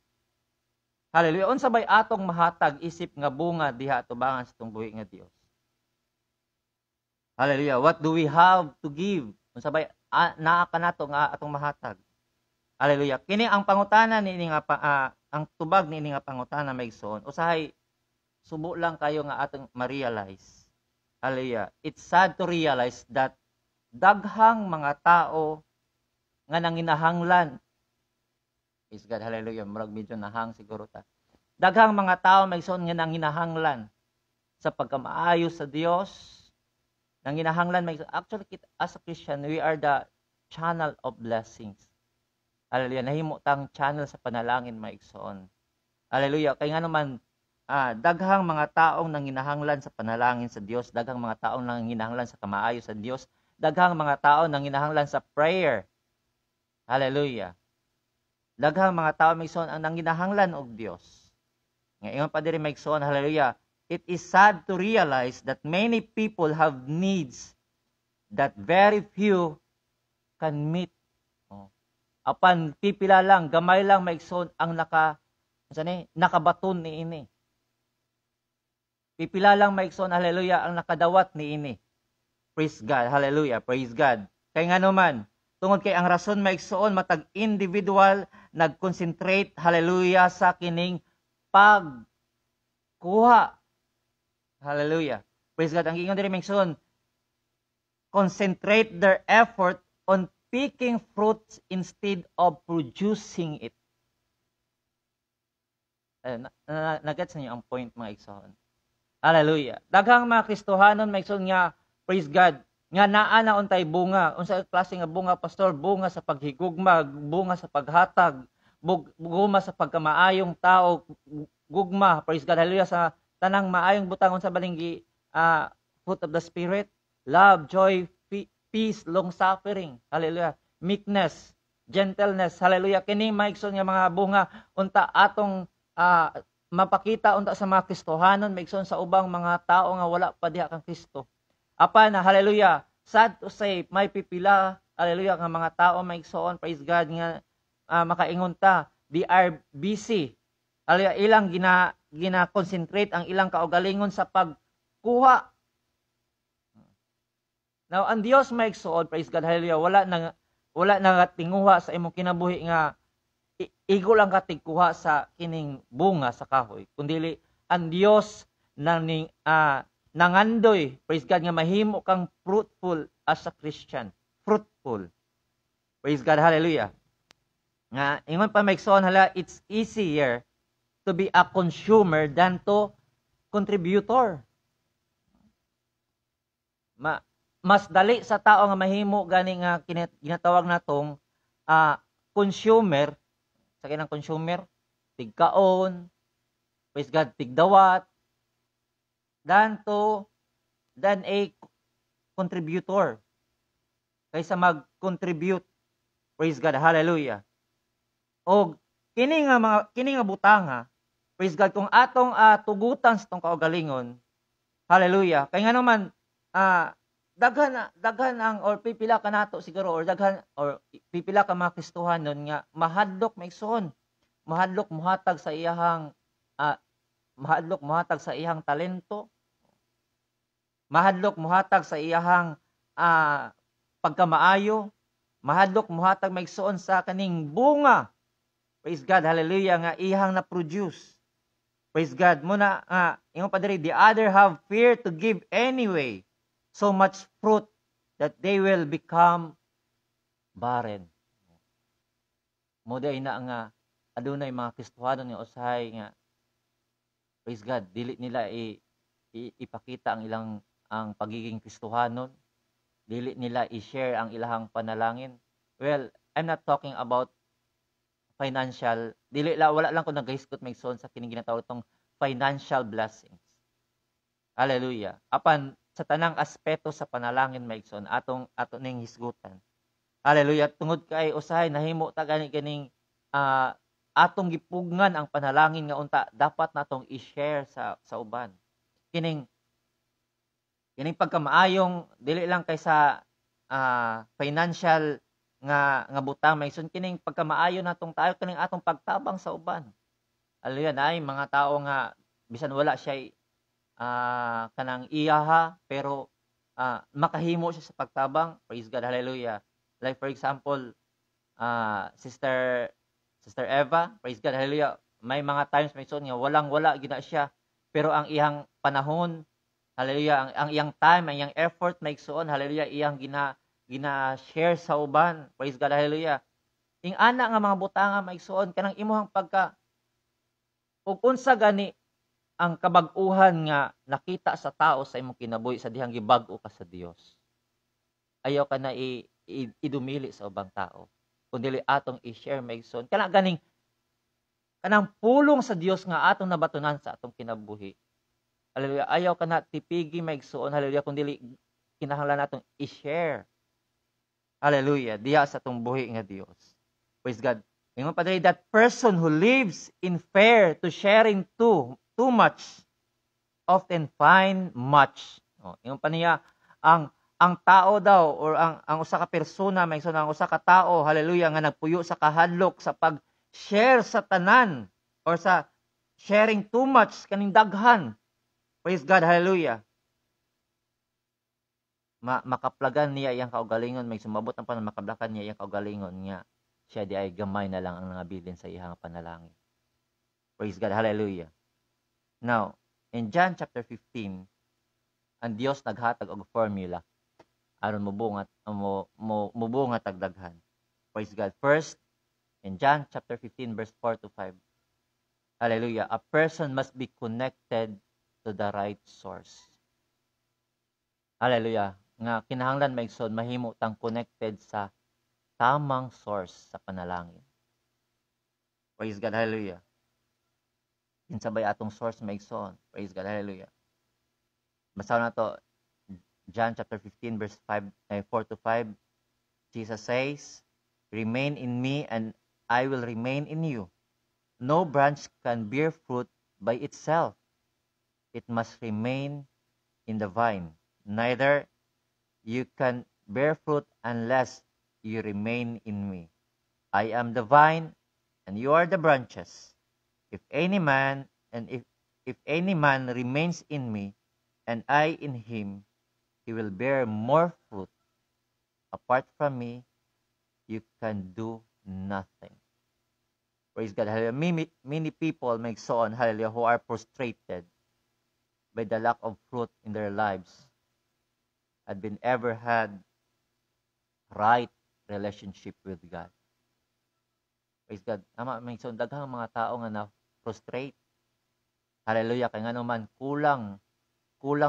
Hallelujah. Unsa bay atong mahatag isip nga bunga diha atubangan sa tong buhi nga Dios? Hallelujah. What do we have to give? Unsa bay naa kanato nga atong mahatag? Hallelujah. Kini ang pangutana niini nga ang tubag niini nga pangutana maigsoon. Usahay subo lang kayo nga atong ma-realize. Hallelujah. It's sad to realize that daghang mga tao nga nanginahanglan. Praise God, hallelujah. Murag medyo nahang siguro ta. Daghang mga tao maigsoon nga nanginahanglan sa pagkamaayo sa Dios. Nanginahanglan maigsoon. Actually, as a Christian, we are the channel of blessings. Hallelujah. Nahimo tang channel sa panalangin maigsoon. Hallelujah. Kay nga naman, daghang mga taong nanginahanglan sa panalangin sa Dios, daghang mga taong nanginahanglan sa kamaayo sa Dios, daghang mga tao nanginahanglan sa prayer. Hallelujah. Daghang mga tao maigsoon ang nanginahanglan og Dios. Ngayon pa diri maigsoon, hallelujah. It is sad to realize that many people have needs that very few can meet. Apan pipila lang, gamay lang maigsoon ang nakabaton ni ini. Pipila lang maigsoon, hallelujah, ang nakadawat ni ini. Praise God, hallelujah, praise God. Kay nga naman, tungod kay ang rason maigsoon matag individual nag-concentrate, hallelujah, sa kining pagkuha. Hallelujah. Praise God. Ang ingon diri maigsoon, concentrate their effort on picking fruits instead of producing it. Nagets niyo ang point mga igsoon. Hallelujah. Daghang mga Kristohanon maigsoon nga, praise God, nga naa na untay bunga. Unsa klase nga bunga, pastor? Bunga sa paghigugma, bunga sa paghatag, bunga sa pagkamaayong tao, gugma, praise God, hallelujah, sa tanang maayong butang unsa balinggi fruit of the Spirit, love, joy, peace, long suffering, hallelujah, meekness, gentleness, hallelujah. Kini maigsoon nga mga bunga unta atong mapakita unta sa mga Kristohanon, maigsoon sa ubang mga tao nga wala pa diha kang Kristo. Apan, hallelujah, sad to say, may pipila, hallelujah, nga mga tao maigsoon, praise God, nga makaingon ta, they are busy. Hallelujah, ilang gina-concentrate ang ilang kaugalingon sa pagkuha. Now, ang Dios maigsoon, praise God, hallelujah, wala na tinguha sa imong kinabuhi nga igo lang ka tigkuha sa kining bunga sa kahoy. Kundili, ang Dios nangandoy, praise God, nga mahimo kang fruitful as a Christian. Fruitful. Praise God, hallelujah. Nga, ingon pa maigsoon, hala, it's easier to be a consumer than to contributor. Mas dali sa tao nga mahimo gani nga ginatawag natong consumer, sa kinang consumer, tigkaon, praise God, tigdawat, than a contributor. Kaysa mag-contribute. Praise God. Hallelujah. O kini nga butanga, praise God, kung atong tugutan sa tong kaugalingon, hallelujah. Kay nga naman daghan ang or pipila ka nato siguro or pipila ka mga Kristohanon nga mahadlok maigsoon. Mahadlok muhatag sa iyahang talento. Mahadlok muhatag sa iyahang pagkamaayo, mahadlok muhatag maigsoon sa kaning bunga. Praise God, hallelujah, nga iyahang na-produce. Praise God, muna ingon pa diri, the other have fear to give anyway so much fruit that they will become barren. mo day na nga adunay mga Kristohanon nga usahay nga praise God, dili nila ipakita ang pagiging Kristohanon, dili nila i-share ang ilahang panalangin. Well, I'm not talking about financial, wala lang ko nagahiskot maigsoon sa kining ginatawag tong financial blessings. Hallelujah. Apan sa tanang aspeto sa panalangin maigsoon ato ning hisgutan. Hallelujah. Tungod kay usahay nahimo ta ganing atong gipugngan ang panalangin nga unta dapat natong i-share sa uban. Kining pagkamaayong dili lang kay sa financial nga butang maigsoon, kining pagkamaayo natong tayo kining atong pagtabang sa uban. Hallelujah. Naay mga tao nga bisan wala siya kanang iyaha pero makahimo siya sa pagtabang. Praise God. Hallelujah. Like for example, Sister Eva, praise God. Hallelujah. May mga times may son nga wala gina siya pero ang iyang panahon, hallelujah, ang iyang time, ang iyang effort maigsoon, hallelujah, iyang gina-share sa uban. Praise God. Hallelujah. Ing ana nga mga butanga maigsoon kanang imuhang pagka ug unsa gani ang kabag-uhan nga nakita sa tao sa imong kinabuhi sa dihang gibag-o ka sa Dios. Ayaw ka na idumili sa ubang tao. Kundi atong i-share maigsoon kanang pulong sa Dios nga atong nabatunan sa atong kinabuhi. Hallelujah. Ayaw ka na tipigi maigsoon, hallelujah, kundi kinahanglan natong i-share. Hallelujah. Diya sa atong buhi nga Dios. Praise God. Ingon pa diri, that person who lives in fear to sharing too much often find much. Ingon pa niya, ang tao daw or ang usa ka persona, may ang usa ka tao, hallelujah, nga nagpuyo sa kahadlok sa pag-share sa tanan or sa sharing too much kaning daghan. Praise God. Hallelujah. Makaplagan niya iyang kaugalingon, may sumabot ang panahon makablakan niya iyang kaugalingon nga siya di ay gamay na lang ang nangabilin sa iyang panalangin. Praise God. Hallelujah. Now, in John chapter 15, ang Dios naghatag og formula aron mubungat tagdaghan. Praise God. First, in John chapter 15 verse 4 to 5. Hallelujah. A person must be connected to the right source. Hallelujah. Nga kinahanglan maigsoon mahimo tang connected sa tamang source sa panalangin. Praise God. Hallelujah. Kinsabay atong source maigsoon. Praise God. Hallelujah. Basahin na to, John chapter 15 verse 4 to 5. Jesus says, "Remain in me and I will remain in you. No branch can bear fruit by itself. It must remain in the vine. Neither you can bear fruit unless you remain in me. I am the vine, and you are the branches. If any man remains in me, and I in him, he will bear more fruit. Apart from me, you can do nothing." Praise God. Hallelujah. Many people make so on, hallelujah, who are frustrated by the lack of fruit in their lives had been ever had right relationship with God. Praise God. May so daghang mga tao nga na-frustrate. Hallelujah. Kaya nga naman, kulang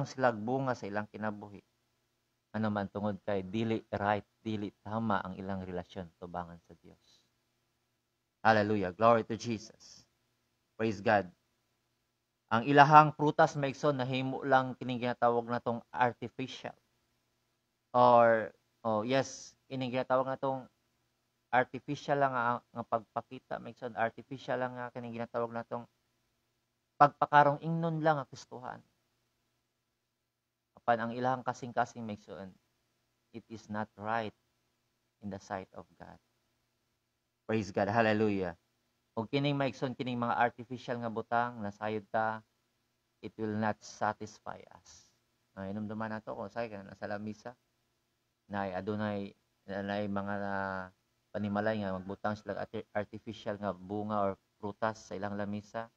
sila bunga sa ilang kinabuhi. Ano man tungod kay dili right, dili tama ang ilang relasyon tubangan sa Dios. Hallelujah. Glory to Jesus. Praise God. Ang ilahang prutas maigsoon nahimo lang kining ginatawag natong artificial. Or kining ginatawag natong artificial lang nga pagpakita maigsoon, artificial lang nga kining ginatawag natong pagpakarong ingnon lang ang Kristohan. Apan ang ilahang kasing-kasing maigsoon, it is not right in the sight of God. Praise God. Hallelujah. Kung kining maigsoon kining mga artificial nga butang nasayod ta, it will not satisfy us. Inumduman nato kung say kana sa lamisa na adunay mga panimalay nga magbutang sila artificial nga bunga or prutas sa ilang lamisa.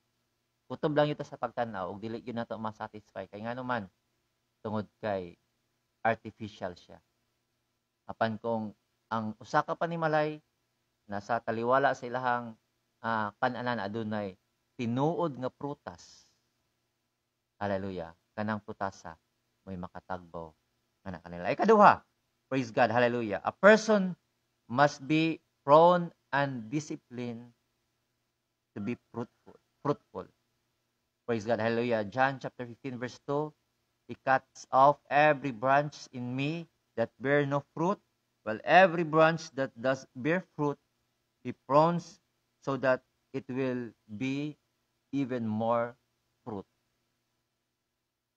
Kutob lang ito sa pagtanaw ug dili gyud nato ma-satisfy kay nganuman tungod kay artificial siya. Apan kung ang usa ka panimalay nasa taliwala sa ilahang kan-anan adunay tinuod nga prutas. Hallelujah. Kanang prutasa may makatagbaw nga kanila. Ikaduha, praise God, hallelujah. A person must be prone and disciplined to be fruitful. Praise God, hallelujah. John chapter 15 verse 2, He cuts off every branch in me that bear no fruit, while every branch that does bear fruit, He prunes so that it will be even more fruit.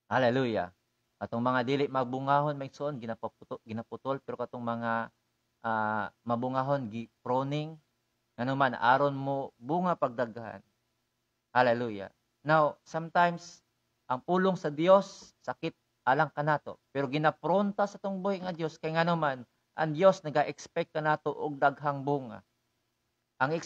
Hallelujah. Atong mga dili magbungahon may igsoon ginaputol pero katong mga mabungahon pruning nanuman aron mo bunga pagdaghan. Hallelujah. Now, sometimes ang pulong sa Dios sakit alang kanato pero ginapronta sa tong buhi nga Dios kay nganuman ang Dios naga-expect kanato og daghang bunga. Ang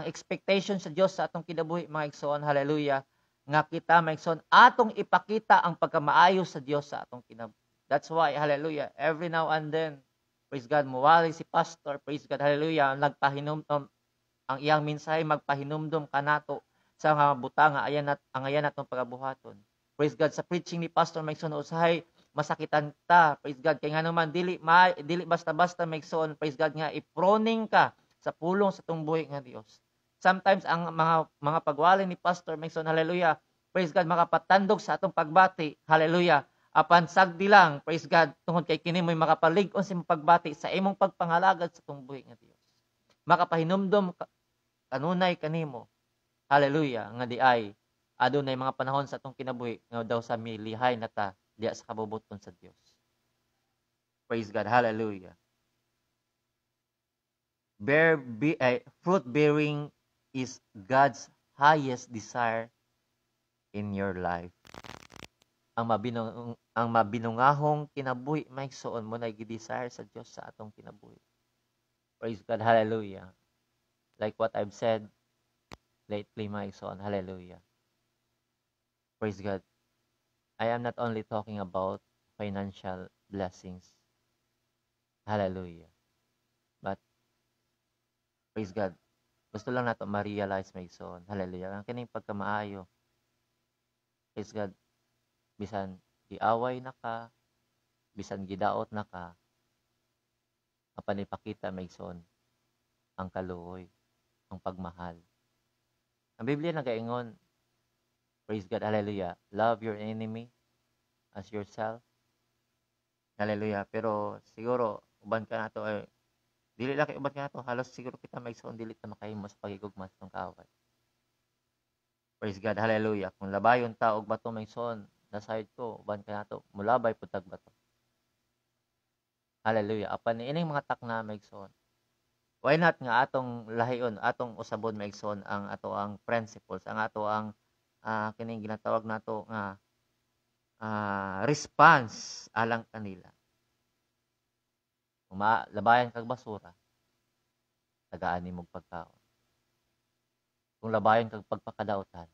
expectation sa Dios sa atong kinabuhi mga igsoon, hallelujah, nga kita maigsoon atong ipakita ang pagkamaayo sa Dios sa atong kinabuhi. That's why, hallelujah, every now and then, praise God, muwali si pastor, praise God, hallelujah, nagpahinumdom ang iyang mensahe magpahinumdom kanato sa mga butanga ayan natong pagabuhaton. Praise God, sa preaching ni pastor maigsoon usahay masakitan ta, praise God, kay nganuman dili basta-basta maigsoon, praise God nga iproning ka sa pulong sa tong buhi nga Dios. Sometimes ang mga pagwali ni pastor maigsoon, hallelujah, praise God, makapatandog sa atong pagbati, hallelujah, apan sagdi lang, praise God, tungod kay kini mo'y makapalig-on sa imong pagbati sa imong pagpangalagad sa tong buhi nga Dios. Makapahinumdom kanunay kanimo, hallelujah, nga di ay adunay mga panahon sa atong kinabuhi nga daw sa milihay na ta diya sa kabubuton sa Dios. Praise God, hallelujah. Fruit bearing is God's highest desire in your life. Ang mabinungahong kinabuhi maigsoon mo na gi-desire sa Dios sa atong kinabuhi. Praise God, hallelujah. Like what I've said lately, maigsoon, hallelujah. Praise God. I am not only talking about financial blessings. Hallelujah. But praise God. Gusto lang nato ma-realize maigsoon. Hallelujah. Ang kining pagkamaayo. Praise God. Bisan giaway na ka, bisan gidaot na ka, apan ipakita maigsoon ang kaluoy, ang pagmahal. Ang Biblia nagaingon, praise God, hallelujah, love your enemy as yourself. Hallelujah. Pero siguro uban ka nato dili lang kay uban ka nato, halos siguro kita maigsoon dili ta makahimo sa pagigugma sa tong kaaway. Praise God, hallelujah. Kung labayon ta og bato maigsoon, nasayod ko uban ka nato, mulabay pud tag bato. Hallelujah. Apan ining mga takna maigsoon. Why not nga atong lahion, atong usabon maigsoon ang ato ang principles, ang ato ang kining ginatawag nato nga response alang kanila. Kung labayan kag basura, tagaan nimo pagkaon. Kung labayan kag pagpakadaotan,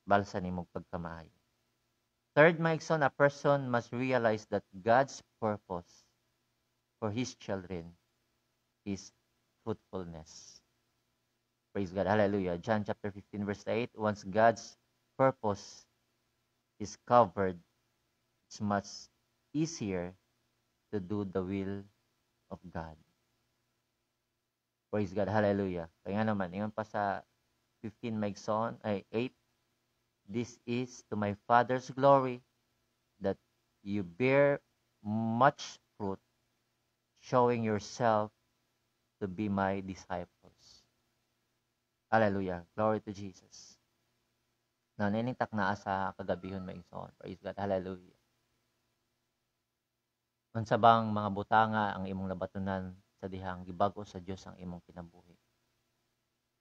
balsa nimo pagkamaayo. Third, maigsoon, a person must realize that God's purpose for his children is fruitfulness. Praise God, hallelujah. John chapter 15 verse 8, once God's purpose is covered, it's much easier to do the will of God. Praise God, hallelujah. Kaya nga naman, ingon pa sa 15 maigsoon, 8, this is to my Father's glory that you bear much fruit, showing yourself to be my disciples. Hallelujah. Glory to Jesus. Now, ninintak na sa kagabihon maigsoon. Praise God. Hallelujah. Unsa bang mga butanga ang imong nabatunan sa dihang gibago sa Dios ang imong kinabuhi?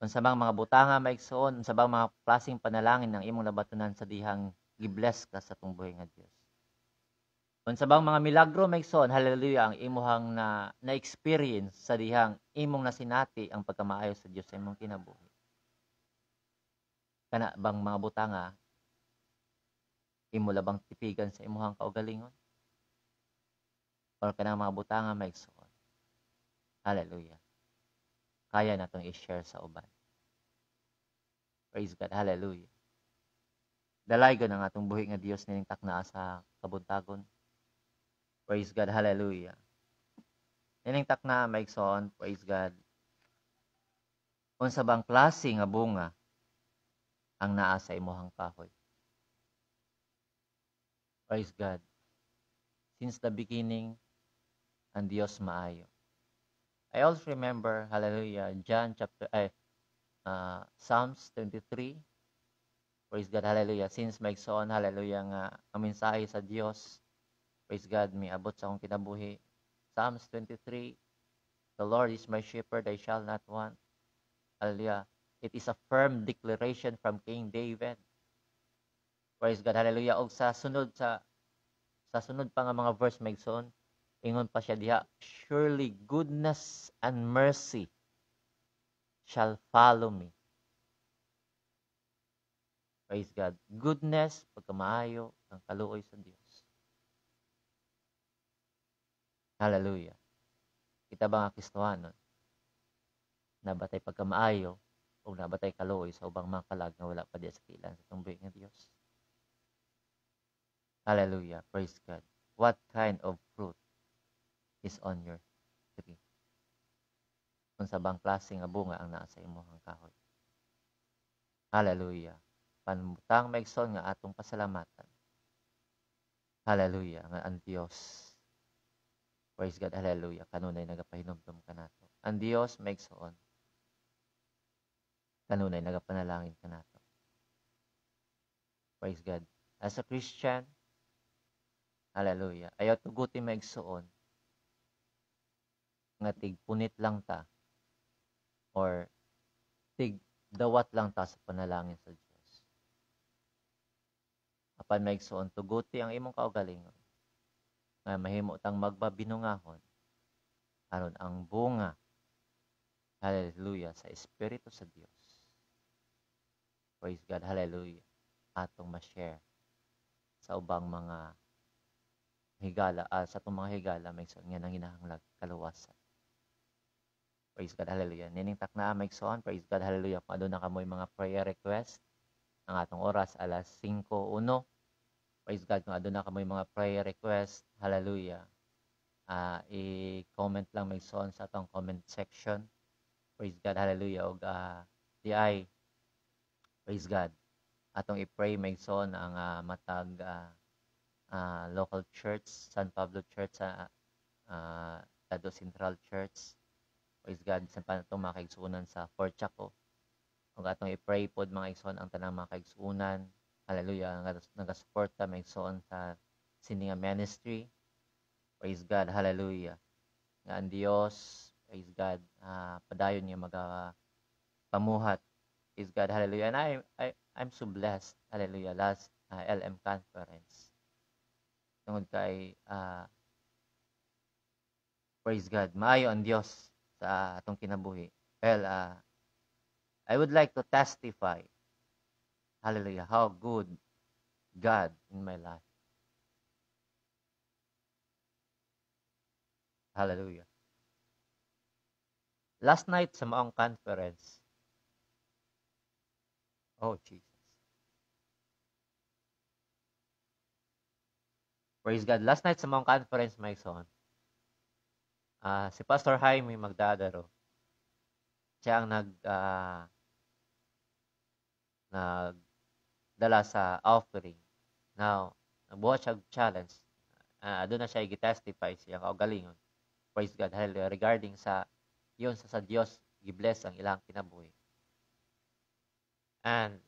Unsa bang mga butanga maigsoon? Unsa bang mga klaseng panalangin ang imong nabatunan sa dihang gibless ka sa tong buhi nga Dios? Unsa bang mga milagro maigsoon, hallelujah, ang imuhang na-experience sa dihang imong nasinati ang pagkamaayo sa Dios sa imong kinabuhi? Kana bang mga butanga imo labang tipigan sa imuhang kaugalingon? Or kana mga butanga maigsoon? Hallelujah. kaya natong i-share sa uban. Praise God. Hallelujah. Dalay ko ng atong buhi nga Dios nining takna sa kabuntagon. Praise God. Hallelujah. Nining takna maigsoon, praise God. Unsa bang klase nga bunga ang naa sa imong kahoy? Praise God. Since the beginning, ang Dios maayo. I also remember, hallelujah, Psalms 23. Praise God, hallelujah. Since maigsoon, hallelujah, nga ang mensahe sa Dios, praise God, miabot sa akong kinabuhi. Psalms 23, the Lord is my shepherd, I shall not want. Hallelujah. It is a firm declaration from King David. Praise God, hallelujah. O sa sunod pa nga mga verse maigsoon, ingon pa siya diha, surely goodness and mercy shall follow me. Praise God. Goodness, pagkamaayo, ang kaluoy sa Dios. Hallelujah. Kita ba nga Kristohanon? Nabatay pagkamaayo o nabatay kaluoy sa ubang mga kalag na wala pa diya sa kilan sa tumbuhi nga Dios. Hallelujah. Praise God. What kind of fruit is on your tree? Kung sa bang klase nga bunga ang naa sa imong kahoy. Hallelujah. Panbutang maigsoon nga atong pasalamatan. Hallelujah. Nga ang Dios. Praise God. Hallelujah. Kanunay nagapahinumdum ka nato. Ang Dios maigsoon. Kanunay nagapanalangin ka nato. Praise God. As a Christian, hallelujah. Ayaw tuguti maigsoon nga tigpunit lang ta or tigdawat lang ta sa panalangin sa Dios. Apan maigsoon tuguti ang imong kaugalingon nga mahimo tang magbabinungahon aron ang bunga, hallelujah, sa Espiritu sa Dios. Praise God, hallelujah, atong ma-share sa ubang mga higala, sa itong mga higala, maigsoon nga nanginahanglag kaluwasan. Praise God, hallelujah. Nining takna maigsoon, praise God, hallelujah. Kung aduna ka mo'y mga prayer request, ang atong oras alas 5:01. Praise God, kung aduna ka mo'y mga prayer request, hallelujah. I-comment lang maigsoon sa atong comment section. Praise God, hallelujah. Og praise God. Atong i-pray maigsoon ang matag local church, San Pablo Church sa Tado Central Church. Praise God, sa panatong mga kaigsuunan sa Fort Chaco. Kung atong i-pray pod mga igsoon ang tanang mga kaigsuunan. Hallelujah, nagasuporta mga igsoon sa Sininga Ministry. Praise God, hallelujah. Nga ang Dios, praise God, padayon niya pamuhat. Praise God, hallelujah. And I'm so blessed, hallelujah, last LM conference. Tungod kay praise God, maayo ang Dios sa atong kinabuhi. Well, I would like to testify, hallelujah, how good God in my life. Hallelujah. Last night sa maong conference, oh Jesus. Praise God. Last night sa maong conference, my son, si Pastor Jaime Magdadaro, siya ang nagdala sa offering. Now, nabuhat siya challenge. Doon na siya i-testify siya kaugalingon. Praise God, hallelujah, regarding sa yun sa Dios gibless ang ilang kinabuhi. And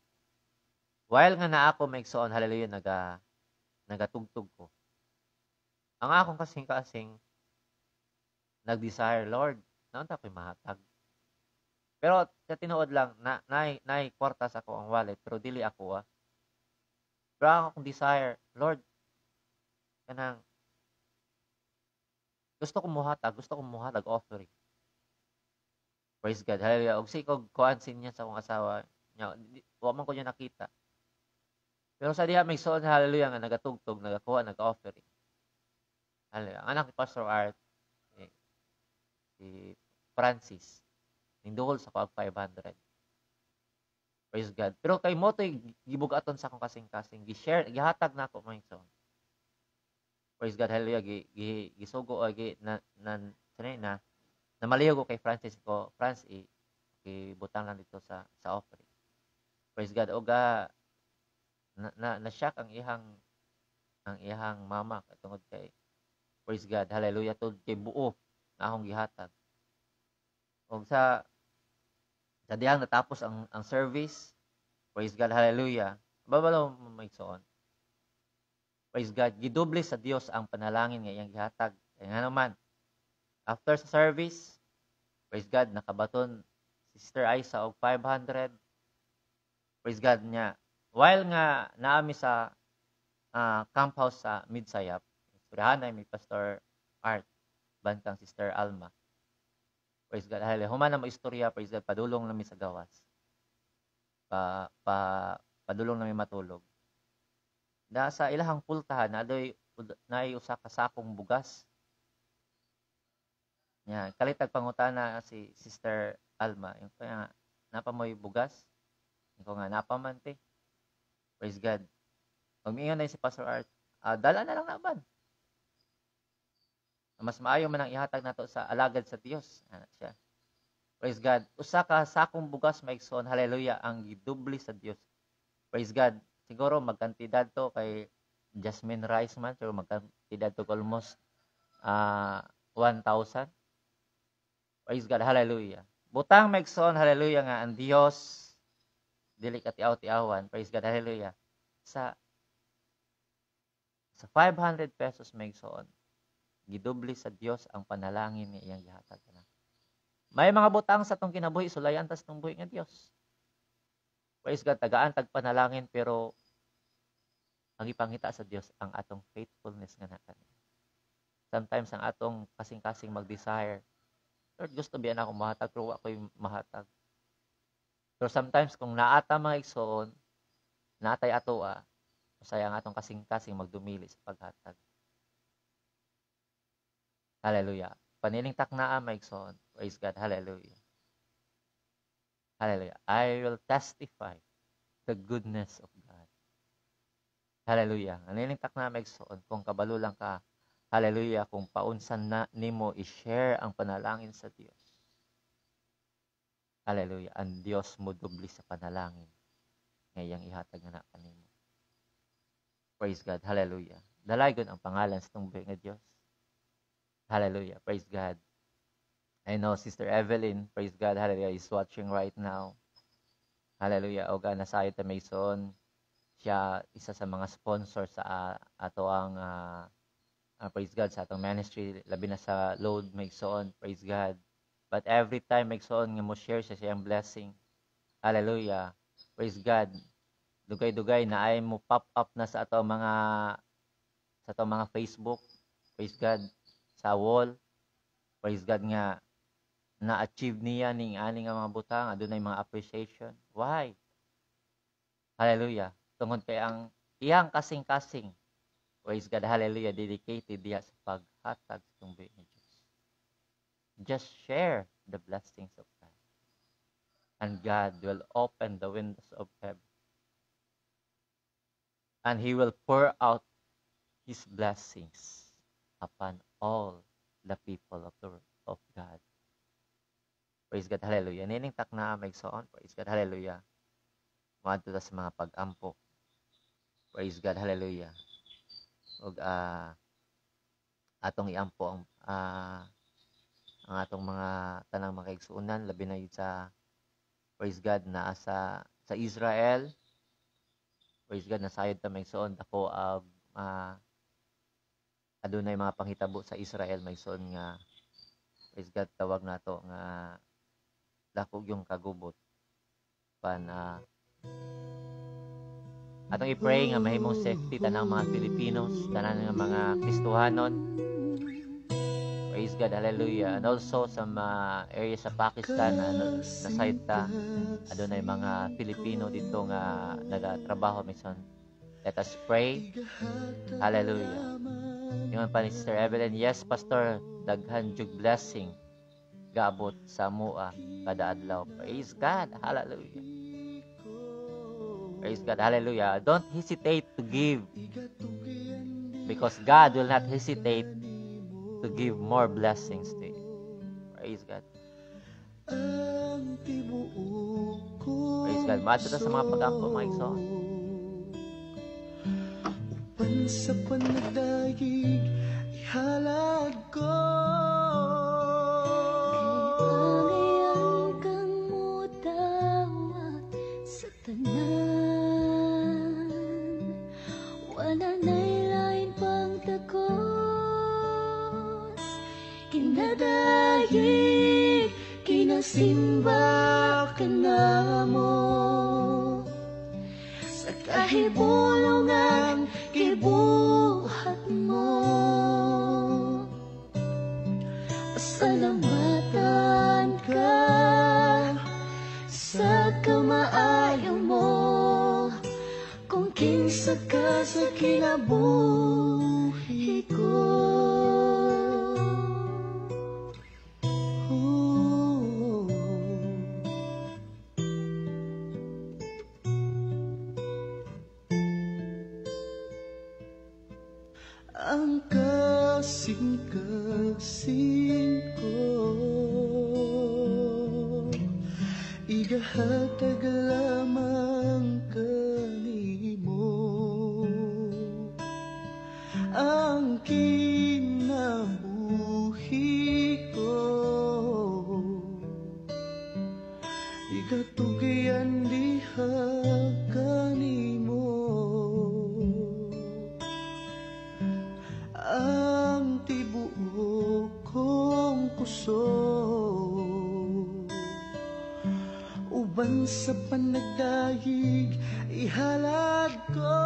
while nga na ako maigsoon, hallelujah, nagatugtog ko. Ang akong kasing nag-desire, Lord, naunta ko'y mahatag. Pero sa tinuod lang, nay kwarta sa ako ang wallet, pero dili ako Pero ang akong desire, Lord, kanang gusto kong muhatag offering. Praise God, hallelujah. Og sikog kuansin niya sa akong asawa niya, wa man ko niya nakita. Pero sa diha may soon, hallelujah, nga nagatugtog, nagakuha, nag-offering. Hallelujah. Ang anak ni Pastor Art, si Francis, Ninduhol sa kog 500. Praise God. Pero kay mo to'y gibugaton sa akong kasing-kasing. Gi-share, gihatag na ako mga igsoon. Praise God, hallelujah. Gisugo o na namaliw ko kay Francis ko, gibutang lang dito sa offering. Praise God. Oga na-shock ang ihang mama tungod kay praise God. Hallelujah. Tungod kay buo na akong gihatag. Og sa dihang natapos ang service, praise God. Hallelujah. Babalo may igsoon. Praise God. Gidoble sa Dios ang panalangin nga iyang gihatag. Kaya nga naman, after sa service, praise God, nakabaton si Sister Aisa og 500. Praise God niya. While nga naami sa camp house sa Midsayap, istoryahan may Pastor Art, bantang Sister Alma. Praise God. Hallelujah. Human na maistorya, praise God, padulong namin sa gawas. Padulong namin matulog. Da sa ilahang pultahan, naay usa ka sakong bugas. Yan, kalitag pangutana si Sister Alma. Yung kaya napamoy bugas. Yung nga napamante. Praise God. Pag miingon na si Pastor Art, dala na lang naman. Mas maayo man ang ihatag nato sa alagad sa Dios. Ano siya. Praise God. Usa ka sakong bugas maigsoon. Hallelujah. Ang gidubli sa Dios. Praise God. Siguro magkantidad to kay Jasmine Rice man. Siguro magkantidad to almost 1,000. Praise God. Hallelujah. Butang maigsoon. Hallelujah nga. Ang Dios dili ka tiaw-tiawan. Praise God. Hallelujah. Sa 500 pesos maigsoon. Gidubli sa Dios ang panalangin ni iyang gihatag na. May mga butang sa tong kinabuhi, sulayan tas tong buhi nga Dios. Praise God, tagaan tag panalangin pero ang ipangita sa Dios ang atong faithfulness nga nakani. Sometimes ang atong kasing-kasing mag-desire, Lord, gusto biyan ako mahatag pero wa ko'y mahatag. Pero sometimes kung naata mga igsoon, naatay atoa, masaya ang atong kasing-kasing magdumili sa paghatag. Hallelujah. Paniling taknaa maigsoon. Praise God. Hallelujah. Hallelujah. I will testify the goodness of God. Hallelujah. Paniling taknaa maigsoon. Kung kabalo lang ka, hallelujah, kung paunsan na nimo i-share ang panalangin sa Dios. Hallelujah. Ang Dios mo dubli sa panalangin. Ngayang ihatag na kanimo. Praise God. Hallelujah. Dalaygon ang pangalan sa tungboy nga Dios. Hallelujah. Praise God. I know Sister Evelyn, praise God, hallelujah, is watching right now. Hallelujah. O ga nasayo ta Mason. Siya isa sa mga sponsor sa ato ang praise God sa atong ministry, labi na sa load Mason, praise God. But every time Mason nga mo share siya siyang blessing. Hallelujah. Praise God. Dugay-dugay na ay mo pop up na sa atong mga Facebook. Praise God. Sa wall. Praise God nga na-achieve niya ning ani nga mga butang, adunay mga appreciation. Why? Hallelujah. Tungod kay ang iyang kasing-kasing. Praise God. Hallelujah. Dedicated diya sa paghatag sa tumboy ni Diyos. Just share the blessings of God. And God will open the windows of heaven. And He will pour out His blessings upon all the people of the world of God. Praise God, hallelujah. Nining takna maigsoon, praise God, hallelujah. Maadto ta sa mga pag-ampo. Praise God, hallelujah. Og atong iampo ang atong mga tanang mga kaigsuonan, labi na yun sa praise God na sa Israel. Praise God, nasayod ta maigsoon ako adunay mga panghitabo sa Israel maigsoon nga praise God tawag nato nga dakog yung kagubot atong i-pray nga mahimong safety tanang mga Filipinos, tanang mga Kristohanon. Praise God, hallelujah. And also sa mga area sa Pakistan na nasayod ta adunay mga Filipino dito nga nagatrabaho maigsoon. Let us pray. Hallelujah. Yung pa ni Sister Evelyn, yes, Pastor, daghan jug blessing gaabot sa mua kada adlaw. Praise God. Hallelujah. Praise God. Hallelujah. Don't hesitate to give because God will not hesitate to give more blessings to you. Praise God. Praise God. Mato na sa mga pag-ampo, mga igsoon. Uban sa panagdayig, ihalad ko. Kailangan kang mutawat sa tanan. Wala na'y lain pang takos. Kinadayig, kinasimba ka na mo. Sa kahibulungan, kibuhat mo. Pasalamatan ka sa kamaayo mo. Kung kinsa ka sa kinabuhi ko. Ang kasing-kasing ko, igahatag lamang kanimo. Ang kinabuhi ko, igatugyan diha kanimo. Ang tibuok kong puso, uban sa panagdayig, ihalad ko.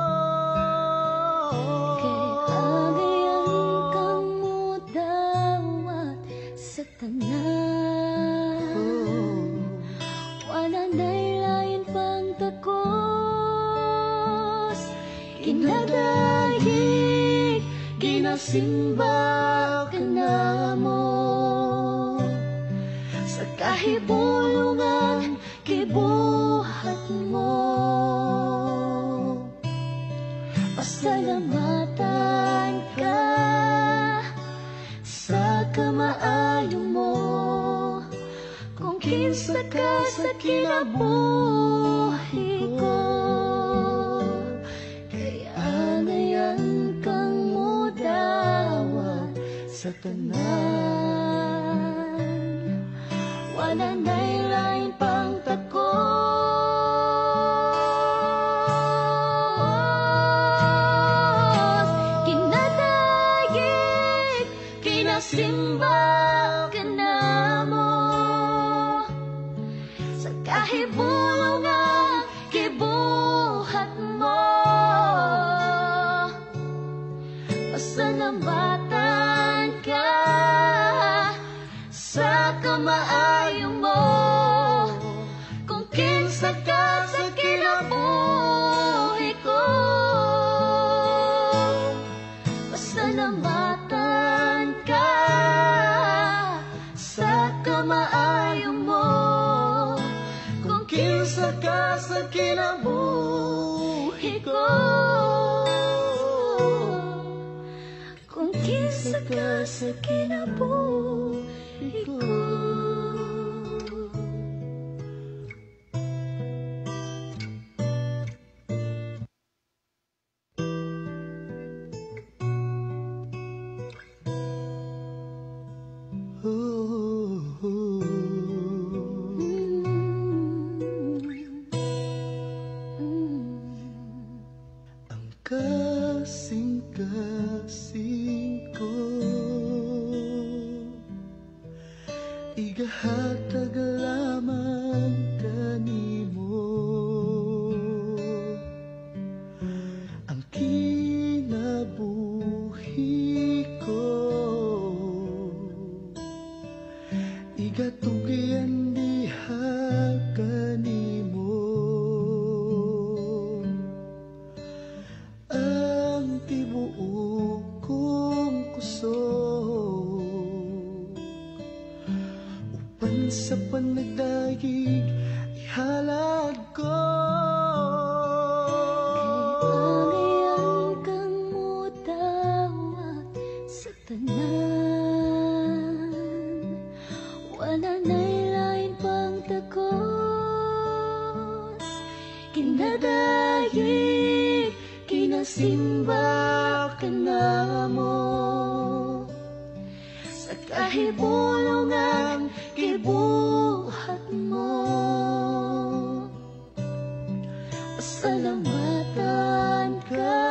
Kailangan kang mudawat sa tanan. Wala na'y lain pang takos. Kinadayig, kinasimba ka na mo. Sa kahibulungan, kibuhat mo. Pasalamatan ka sa kamaayo mo. Kung kinsa ka sa kinabuhi ko. Kaya ngayon kang mudawat sa tanan. Wala na'y lain pang takos. Kinadayig, kinasimba ka na mo. Sa kahibulungan, kibuhat mo. Pasalamatan ka sa kamaayo mo. Kung kinsa ka sa kinabuhi ko. Pasalamatan ka sa kamaayo mo. Kung kinsa ka sa kinabuhi ko. Kung kinsa ka sa kinabuhi ko. Ang kasing-kasing ko, igahatag lamang kanimo. Ang kinabuhi ko, igatugyan diha kanimo. Ang tibuok kong kusog, sa panagdayig ihalad ko. Kay angay kang mutawag sa tanan, wala na'y lain pang takos. Kinadayig, kinasimba ka na mo, sa kahibulungan gibuhat mo. Pasalamatan ka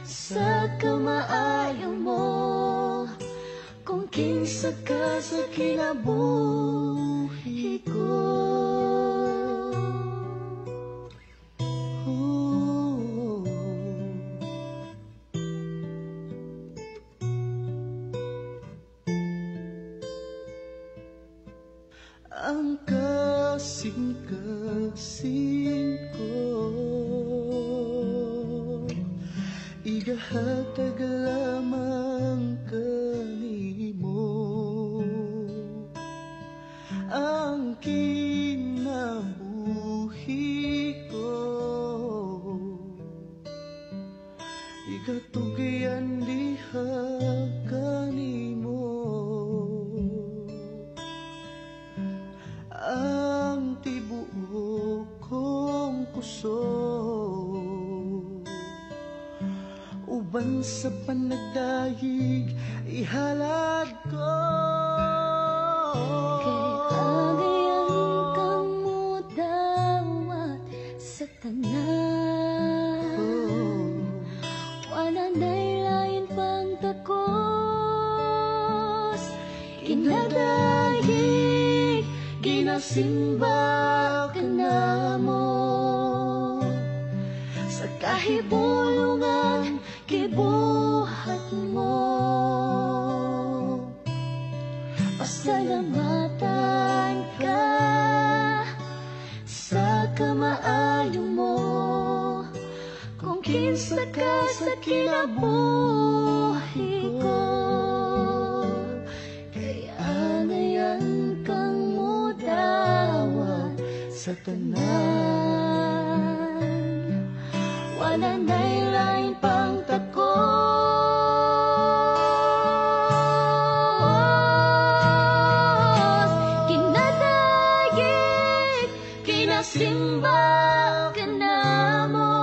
sa kamaayo mo, kung kinsa ka sa kinabuhi ko. Ang kasing-kasing ko igahatag lamang kanimo, ang kinabuhi ko igatugayan diha kanimo. Ang tibuok kong puso uban sa panagdayig ihalad ko. Kay agayan kang mudawat sa tanan, wala na'y lain pang takos. Kinadayig, ginasimba ka na mo, sa kahibulungan gibuhat mo. Pasalamatan ka sa kamaayo mo, kung kinsa ka sa kinabuhi ko. Kaya ngayon kang mudawat sa tanan, wala na'y lain pang takos. Kinadayig, kinasimba ka na mo,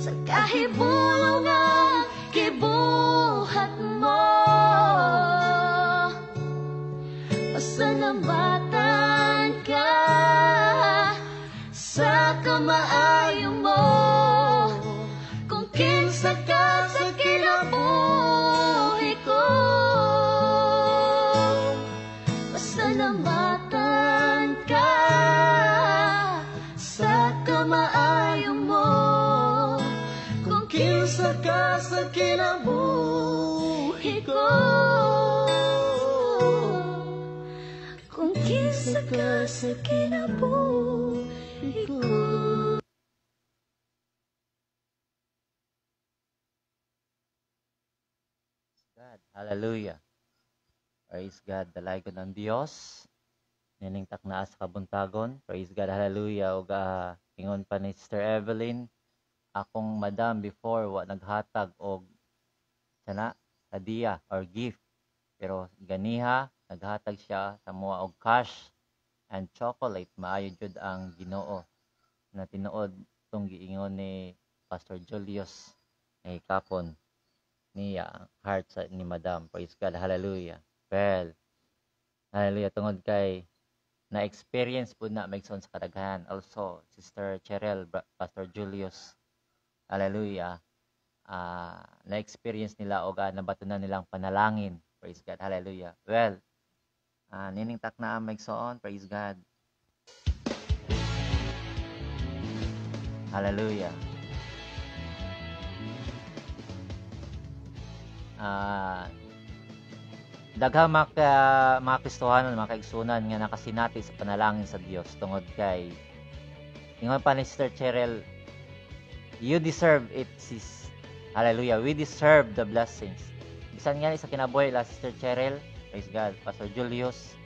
sa kahibulungan gibuhat mo. Pasalamatan ka sa kamaayo mo, kung kinsa ka sa kinabuhi ko. Pasalamatan ka sa kamaayo mo, kung kinsa ka sa kinabuhi ko. Kung kinsa ka sa kinabuhi ko. God. Hallelujah. Praise God. Dalay ko ng Diyos. Niningtak na sa kabuntagon. Praise God. Hallelujah. O ingon pa ni Sister Evelyn, akong madam before wa naghatag og sana hadiah or gift. Pero ganiha, naghatag siya sa mua og cash and chocolate. Maayo jud ang Ginoo na tinuod tong giingon ni Pastor Julius ay kapon niya ang heart sa ni Madam. Praise God. Hallelujah. Well, hallelujah. Tungod kay na-experience po na magson sa kadaghan. Also, Sister Cheryl, Pastor Julius. Hallelujah. Na-experience nila o nabatunan nilang panalangin. Praise God. Hallelujah. Well, niningtak na ang magsoon. Praise God. Hallelujah. Daghang mga Kristohanon, mga kaigsunan nga nakasinati sa panalangin sa Dios tungod kay ingon pa ni Sister Cheryl, you deserve it, sis. Hallelujah. We deserve the blessings. Bisan nga sa kinabuhi la Sister Cheryl, Praise God. Pastor Julius.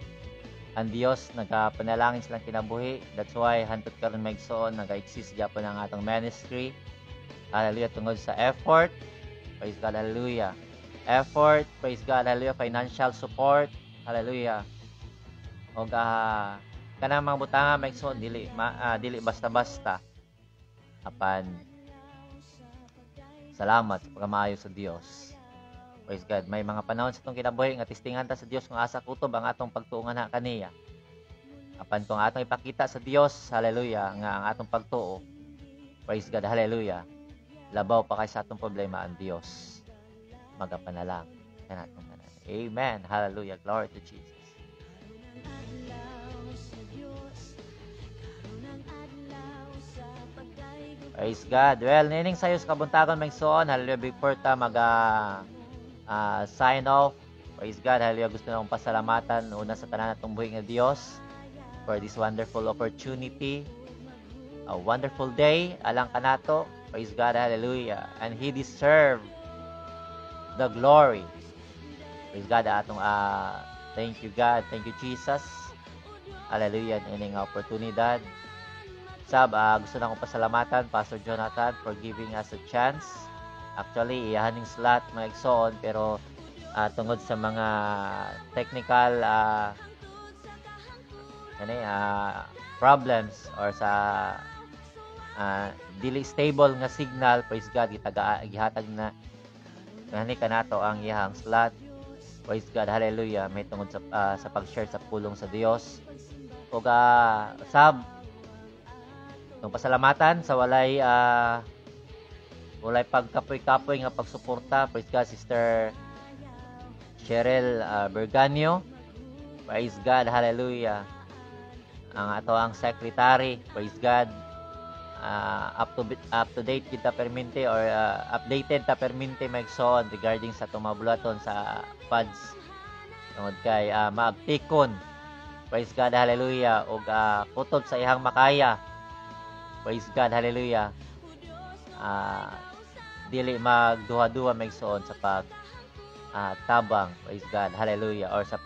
Ang Dios nagapanalangin silang kinabuhi. That's why hantod karon maigsoon nag-exist gyapon ang atong ministry. Hallelujah tungod sa effort. Praise God. Hallelujah. Effort. Praise God. Hallelujah. Financial support. Hallelujah. O kanang mga butanga maigsoon dili basta-basta. Apan salamat sa pagmaayo sa Dios. Praise God. May mga panahon sa itong kinabuhi nga tistingan ta sa Dios kung asa kutob ang atong pagtuo nga kaniya. Apan kung atong ipakita sa Dios, hallelujah, nga ang atong pagtuo. Praise God, hallelujah. Labaw pa kay sa atong problema ang Dios. Magapanalangin kanatong tanan. Amen. Hallelujah. Glory to Jesus. Praise God. Well, nining sayo sa kabuntagon magsuon, hallelujah, before ta sign off. Praise God. Hallelujah. Gusto na akong pasalamatan una sa tanan natong buhi nga Dios for this wonderful opportunity. A wonderful day alang kanato. Praise God. Hallelujah. And He deserve the glory. Praise God. Atong thank you God. Thank you Jesus. Hallelujah. Ining oportunidad. Gusto na akong pasalamatan Pastor Jonathan for giving us a chance. Actually, iyahaning slot mga igsoon pero tungod sa mga technical problems or sa dili stable nga signal, praise God, gihatag na ngani kanato ang iyahang slot. Praise God, hallelujah. May tungod sa pag-share sa pulong sa Dios. Ug itong pasalamatan sa walay pagkapoy-kapoy nga pagsuporta. Praise God, Sister Cheryl Berganio. Praise God, hallelujah. Ang ato ang secretary, praise God. Up to date kita permente or updated ta permente maigsoon regarding sa tumabulaton sa funds tungod kay maagtikon. Praise God, hallelujah. Og kutob sa ihang makaya. Praise God, hallelujah. Dili magduha-duha maigsoon sa tabang, praise God, hallelujah, or sa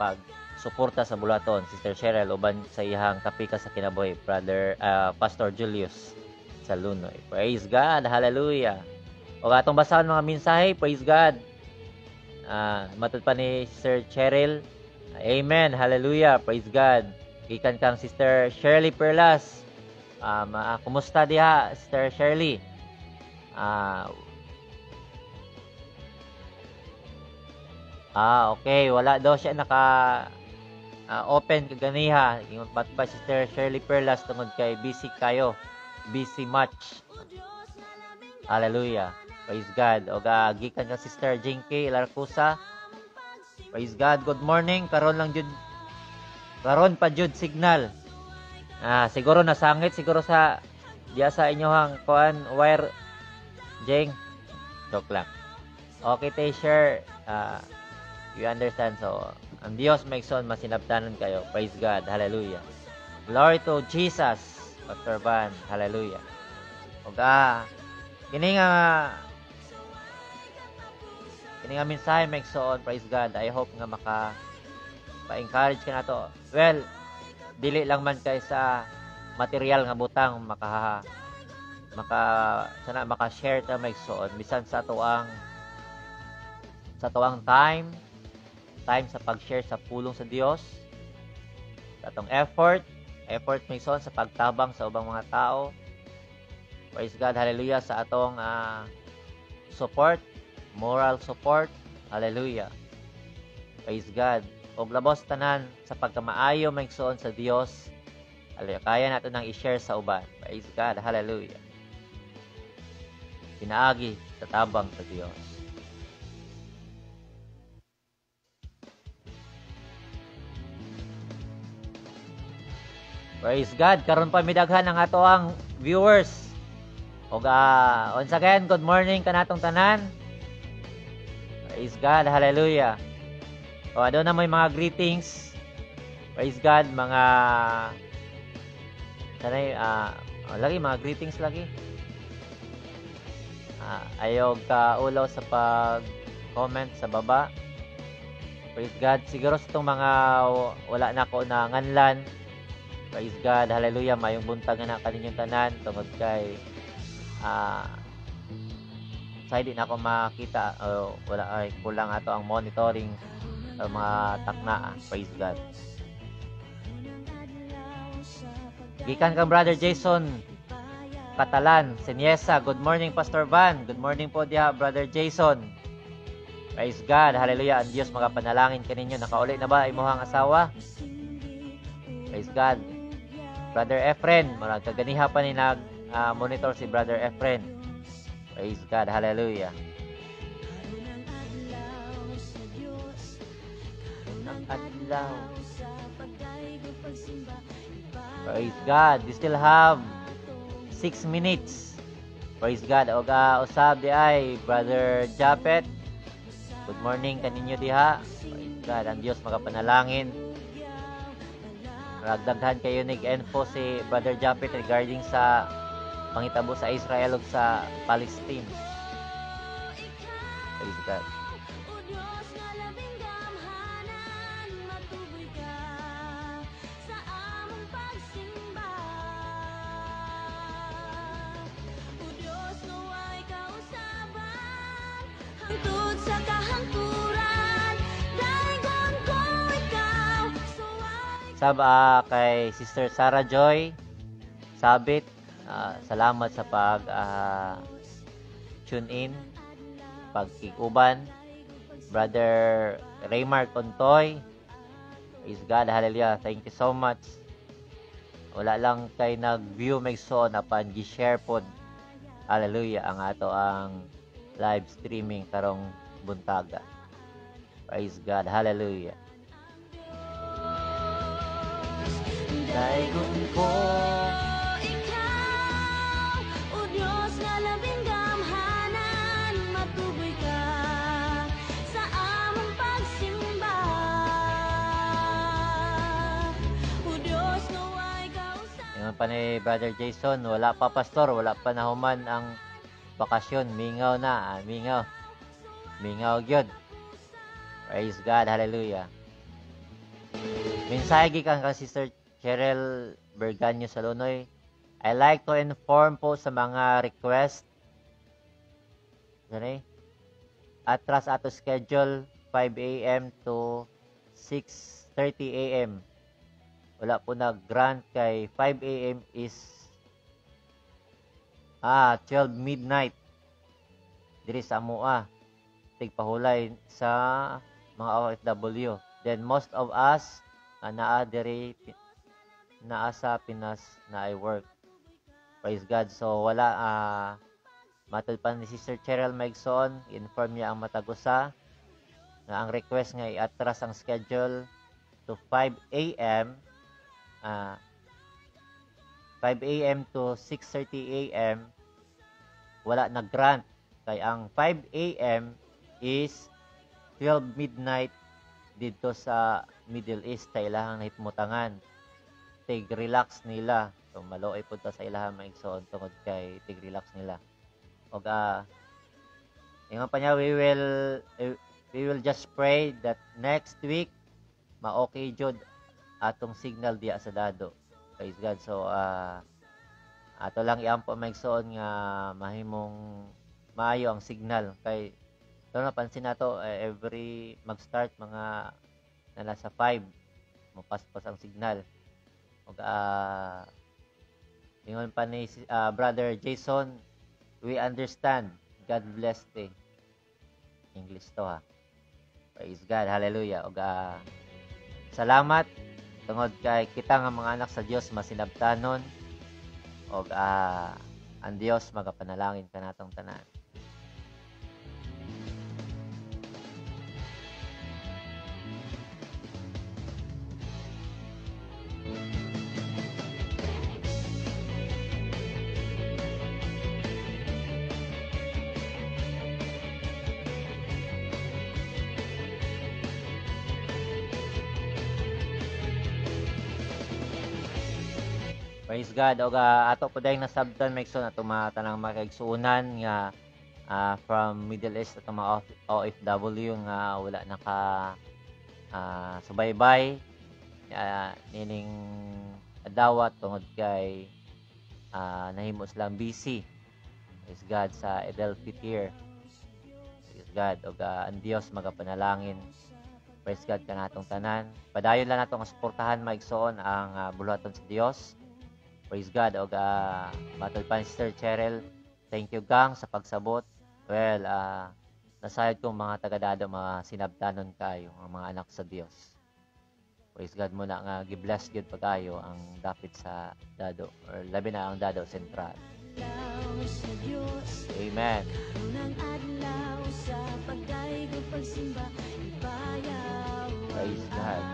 suporta sa bulaton, Sister Cheryl uban sa ihang kapika sa kinabuhi, Pastor Julius sa Lunoy. Praise God, hallelujah. O atong basahon mga mensahe, praise God. Matud pa ni Sister Cheryl. Amen, hallelujah, praise God. Gikan kang Sister Shirley Perlas. Kumusta diha, Sister Shirley? Okay, wala daw siya open kaganiha. Ingon pa Sister Shirley Perlas tungod kay busy kayo. Busy much. Hallelujah. Praise God. O gikan ka Sister Jinky Larcusa. Praise God. Good morning. Karon pa jud signal. Siguro nasangit siguro sa diya sa inyohang wire Jing. Joke lang. Okay, share. You understand. So, ang Diyos maigsoon masinabtanan kayo. Praise God. Hallelujah. Glory to Jesus. Pastor Van. Hallelujah. Og kini nga mensahe maigsoon. Praise God. I hope nga pa-encourage ka na to. Well, dili lang man kay sa material nga butang maka-share ta maigsoon bisan sa tuang time sa pag-share sa pulong sa Dios, sa atong effort maigsoon sa pagtabang sa ubang mga tao. Praise God, hallelujah, sa atong support, moral support, hallelujah. Praise God. Og labos tanan sa pagkamaayo maigsoon sa Dios. Hallelujah. Kaya nato nang i-share sa uban. Praise God, hallelujah. Pinaagi sa tabang sa Dios. Praise God. Karon pa midaghan ang ato ang viewers. Og once again, good morning kanatong tanan. Praise God, hallelujah. O ano na may mga greetings. Praise God, mga lagi mga greetings lagi. Ayaw ka ulaw sa pag-comment sa baba. Praise God. Siguro sa itong mga wala na ko na nganlan. Praise God. Hallelujah. Mayong buntag na kaninyong tanan. Tungod kay sa hindi na ako makita wala ay kulang ato ang monitoring sa mga takna. Praise God. Gikan kang Brother Jason Catalan, Siniesa. Good morning, Pastor Van. Good morning po diha, Brother Jason. Praise God. Hallelujah. Ang Diyos magapanalangin kaninyo. Nakauli na ba imuhang asawa? Praise God. Brother Efren, marag kaganiha pa ni nag-monitor si Brother Efren. Praise God. Hallelujah. Unang adlaw. Praise God. We still have 6 minutes. Praise God. Og usab di ay Brother Japet. Good morning kaninyo diha. Praise God. Ang Diyos magapanalangin. Ragdaghan kayo nig-info si Brother Japet regarding sa pangitabo sa Israel ug sa Palestine. Praise God. Hangtod sa kahangturan, dahigon ko ikaw, suway. Kay Sister Sarah Joy Sabit, salamat sa pag tune in, pagkikuban. Brother Raymar Contoy, praise God, hallelujah, thank you so much. Wala lang kay nag-view magsoon apan gi-share pod, hallelujah, ang ato ang live streaming karong buntaga. Praise God, hallelujah. Daigon ko Ikaw, o Diyos na labing gamhanan, matuboy ka sa among pagsimba. O Diyos naway kausap. Yung pa ni Brother Jason, wala pa pastor, wala pa nahuman ang bakasyon, mingaw na, mingaw. Mingaw gyud. Praise God, hallelujah. Mensahe gikan kang Sister Cheryl Berganyo Salunoy. I like to inform po sa mga request. Sorry. Atras ato schedule 5 a.m. to 6:30 a.m. Wala po nag-grant kay 5 a.m. is 12 midnight. Diri sa amoa. Tigpahulay sa mga OFW. Then most of us naa diri naa sa Pinas na I work. Praise God. So wala matud pa ni Sister Cheryl Megson, inform niya ang matagusa na ang request nga i-atras ang schedule to 5 a.m. 5 a.m. to 6:30 a.m. wala na grant kay ang 5 a.m. is 12 midnight dito sa Middle East sa ilahang nahitmutangan. Tig-relax nila. So, maloy po sa ilahang maigsoon tungod kay tig-relax nila. O yung pa niya, we will just pray that next week, ma-okay jud atong signal diya sa dado. Praise God. So, ato lang iampo maigsoon nga mahimong maayo ang signal. Kay, ito napansin na to, every mag-start mga nasa 5, mapaspos ang signal. Ingon pa ni Brother Jason, we understand. God bless te. English to ha. Praise God. Hallelujah. Salamat tungod kay kita nga mga anak sa Dios masinabtanon. Ang Dios magapanalangin kanatong tanan. Praise God. Ato po dahil nasabtan Megson ato mga tanang makaigsuunan nga from Middle East ato mga OFW nga wala subaybay nining adlaw tungod kay nahimo silang busy. Praise God sa Adelphi Tier. Praise God. O ang Diyos magapanalangin. Praise God kanatong tanan. Padayon lang natong suportahan maigsoon ang buluhaton sa Dios. Praise God. O matod pa ni Sister Cheryl. Thank you gang sa pagsabot. Well, nasayad kong mga tagadado, mga sinabtanon kayo, ang mga anak sa Dios. Praise God muna nga gi-bless gyud pagayo ang dapit sa dado or labi na ang dado sentral. Amen. Praise God.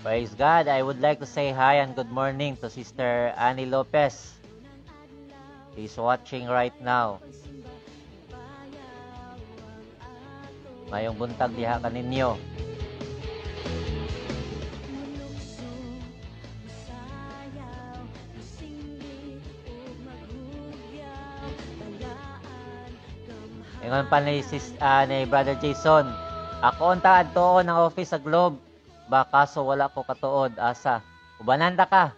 Praise God. I would like to say hi and good morning to Sister Annie Lopez. She's watching right now. Mayong buntag diha kaninyo. Ingon pa ni Brother Jason. Ako unta adto ng office sa Globe. Baka so wala ko katuod asa. Ubananda ka.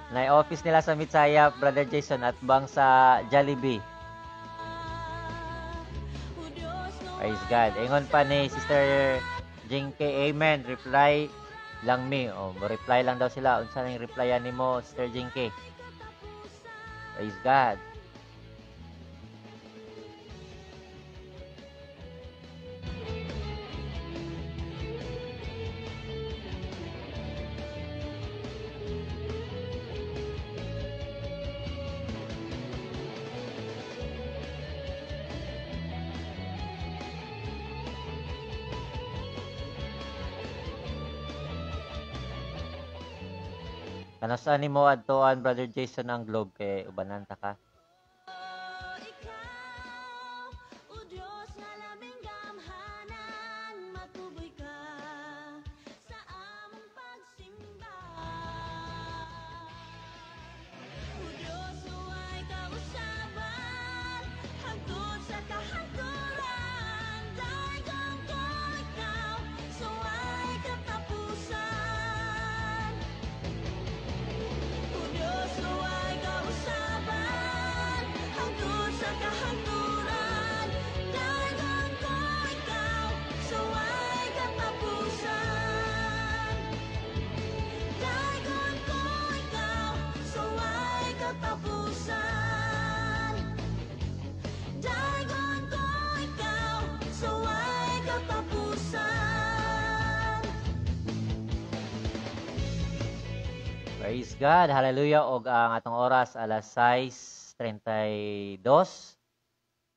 Na office nila sa Mitsaya, Brother Jason, at bang sa Jollibee. Praise God. Ingon pa ni Sister Jinke, amen. Reply lang me. Reply lang daw sila. Unsa nang replyan nimo, Sister Jinke? Praise God. Ano saan ni mo adtoan, Brother Jason, ang Globe kay ubananta ka? Praise God. Hallelujah. Og ang atong oras alas 6:32.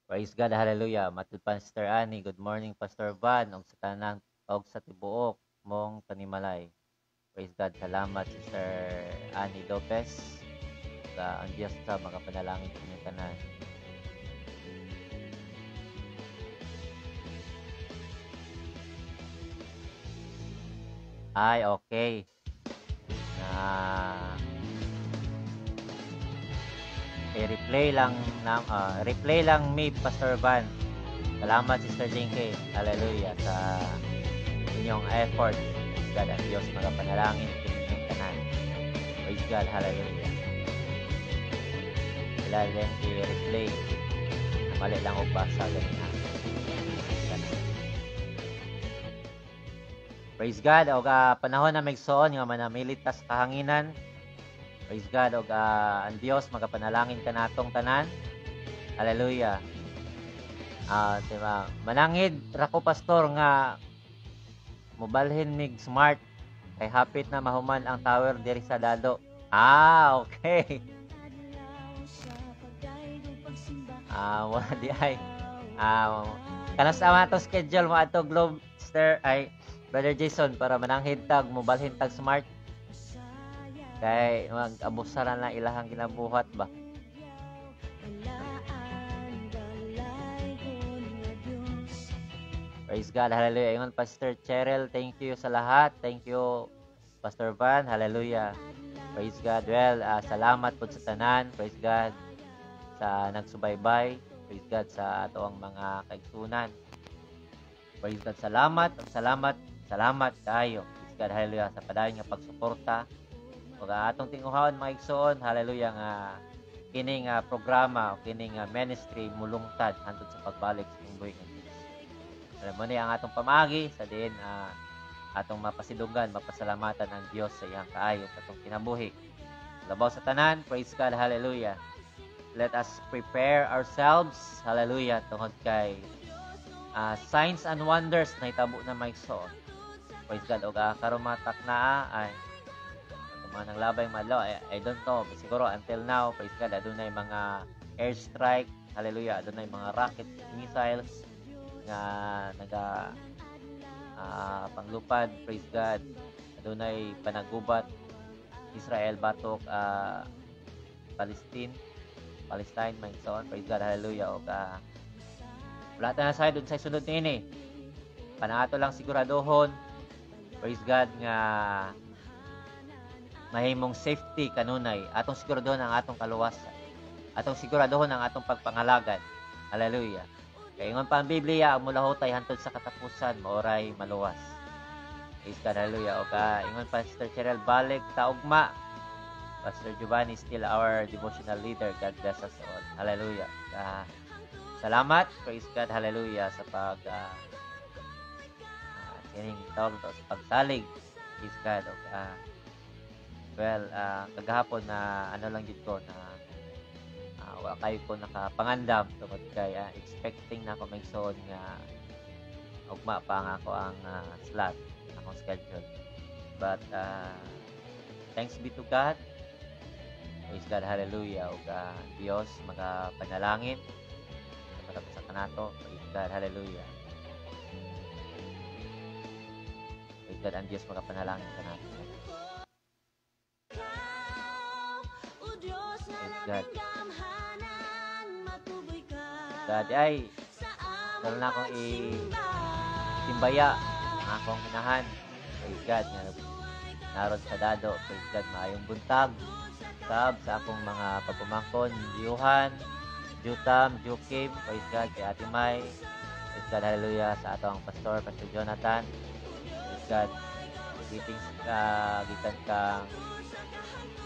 Praise God. Hallelujah. Matud pa Sister Annie. Good morning, Pastor Van. Og sa tanang og sa tibuok mong panimalay. Praise God. Salamat, Sister Annie Lopez. Sa ang Diyos sa mga panalangin sa inyong tanan. Ay, okay. I-replay lang me, Pastor Van. Salamat, Sister Jinky. Hallelujah sa inyong effort. God ang Diyos magapanalangin sa inyong tanan. Praise God. Hallelujah. Sila din i-replay. Mali lang og basa ganun na. Praise God. Og panahon na magsoon nga manamilit ta sa kahanginan. Praise God. Og ang Dios magapanalangin kanatong tanan. Hallelujah. Diba? Manangid rako pastor nga mobalhin mig smart kay hapit na mahuman ang tower diri sa Dado. Okay. Wala di ay. Kanas ama to schedule mo ato Globe Star ay Brother Jason para mananghid tag mobalhin tag smart. Kay mag-abusaran lang ilahang ginabuhat ba. Praise God, hallelujah. Ingon Pastor Cheryl, thank you sa lahat. Thank you Pastor Van, hallelujah. Praise God. Well, salamat po sa tanan. Praise God sa nagsubaybay. Praise God sa ato ang mga kaigsunan. Praise God. Salamat kayo. Praise God, hallelujah, sa padayon nga pagsuporta. Ug atong tinguhaon mga igsoon, hallelujah nga kining programa o kining ministry mulungtad hantod sa pagbalik sa buhay ng Diyos. Alam mo ni ang atong pamagi sa diin atong mapasidugan, mapasalamatan ang Diyos sa iyang kaayo sa atong kinabuhi. Labaw sa tanan, praise God, hallelujah. Let us prepare ourselves, hallelujah, tungod kay signs and wonders na itabo na may igsoon. Praise God, o karumatak na ay mga nanglabay madlaw, I don't know, siguro until now, praise God, adunay mga airstrike, hallelujah, adunay mga rocket missiles nga naga panglupad, praise God, adunay panagubat Israel batok Palestine may son, praise God, hallelujah. O wala na sa doon sa sunod nini panato lang siguradohon, praise God, nga mahimong safety kanunay, atong siguradohon ang atong kaluwasan, atong siguradohon ang atong pagpangalagan, hallelujah. Kaya ingon pa ang Biblia, ang mulahotay hantod sa katapusan maoray maluwas. Praise God, hallelujah. O ingon pa Pastor Cheryl, balik taugma. Pastor Giovanni still our devotional leader. God bless us all. Hallelujah. Salamat, praise God, hallelujah, sa sining tawag to, sa pagsalig. Praise God. O kagahapon na ano lang dito ko na wala kayo ko nakapangandam tungod kay expecting na ako may soon nga ugma pa nga ako ang slot akong schedule, but thanks be to God, praise God, hallelujah. O Dios magapanalangin sa kanato, praise God, hallelujah. Praise God, ang Dios magapanalangin kanato. Praise God. God ay daron na akong simbaya ang akong hinahan, praise God, nga narod sa Dado, praise God, maayong buntag sab sa akong mga pagpumangkon, Johan, Jutam, Jokim, praise God, kay Ate May, praise God, hallelujah, sa atong Pastor Jonathan, praise God, greetings gikan kang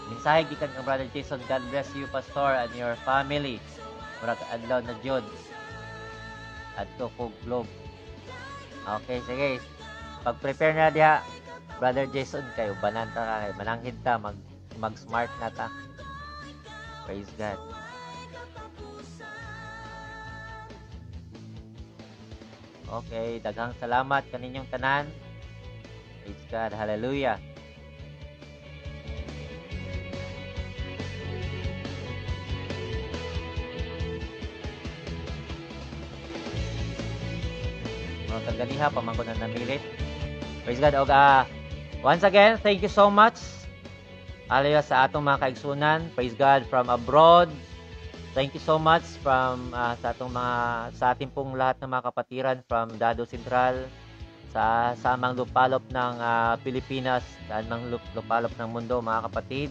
mensahe gikan kang Brother Jason. God bless you, Pastor, and your family. Murag adlaw na jud adto ko Globe. Okay, sige, pag-prepare na diha Brother Jason, kayo banan ta kay mananghid ta, mag-smart na ta. Praise God. Okay, daghang salamat kaninyong tanan. Praise God, hallelujah. Mga kaganiha, pamangko na namilit. Praise God. O once again, thank you so much. Hallelujah sa atong mga kaigsunan. Praise God from abroad. Thank you so much from sa ating pong lahat ng mga kapatiran from Dado Central, sa samang lupalop ng Pilipinas, saan mang lupalop ng mundo, mga kapatid.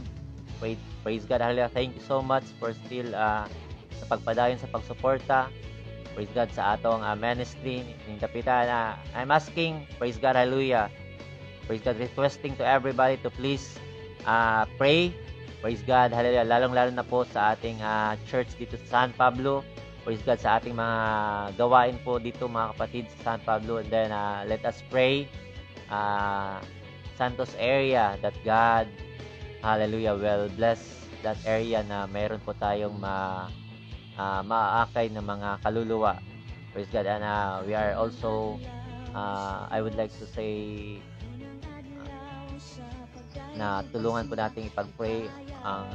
Praise God, hallelujah. Thank you so much for still sa pagpadayon sa pagsuporta. Praise God sa atong ministry ng kapitan. I'm asking, praise God, hallelujah. Praise God, requesting to everybody to please pray. Praise God, hallelujah. Lalong-lalo na po sa ating church dito sa San Pablo. Praise God sa ating mga gawain po dito, mga kapatid, sa San Pablo. And then let us pray Santos area that God, hallelujah, will bless that area na meron po tayong maaakay ng mga kaluluwa. Praise God. And we are also, I would like to say, na tulungan po natin ipag-pray ang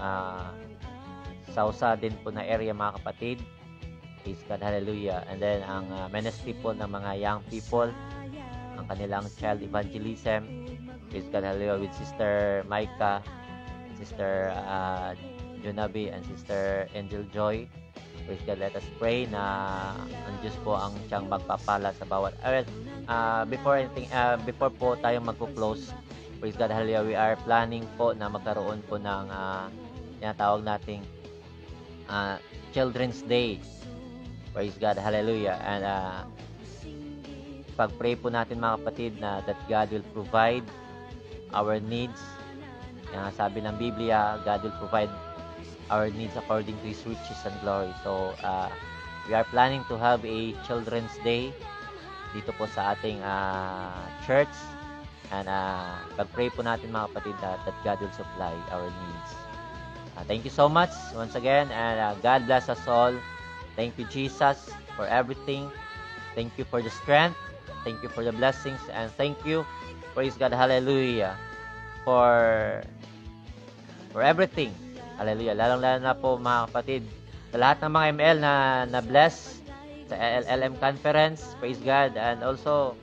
sausa din po na area, mga kapatid. Praise God, hallelujah. And then ang ministry po ng mga young people, ang kanilang child evangelism. Praise God, hallelujah, with Sister Micah, Sister Junabi, and Sister Angel Joy. Praise God, let us pray na ang Diyos po ang siyang magpapala sa bawat. Before po tayong magpo-close, praise God, hallelujah, we are planning po na magkaroon po ng tinatawag nating Children's Day. Praise God, hallelujah. And pag-pray po natin, mga kapatid, na that God will provide our needs. Yang sabi ng Biblia, God will provide our needs according to His riches and glory. So, we are planning to have a Children's Day dito po sa ating church. And pag-pray po natin, mga kapatid, that God will supply our needs. Thank you so much once again, and God bless us all. Thank you, Jesus, for everything. Thank you for the strength. Thank you for the blessings, and thank you, praise God, hallelujah, for everything. Hallelujah. Lalong-lalo na po, mga kapatid, sa lahat ng mga ML na bless sa LM conference. Praise God. And also,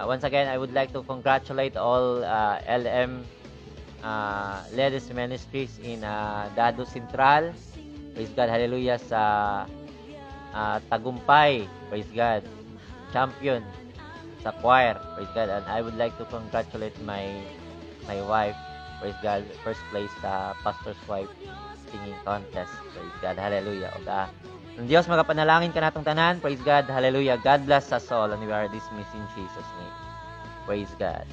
once again, I would like to congratulate all LM ladies ministries in Dado Central. Praise God, hallelujah, sa Tagumpay. Praise God. Champion sa choir. Praise God. And I would like to congratulate my wife. Praise God. First place sa Pastor's Wife Singing Contest. Praise God. Hallelujah. O ang Diyos, magapanalangin ka natong tanan. Praise God. Hallelujah. God bless us all, and we are dismissed in Jesus' name. Praise God.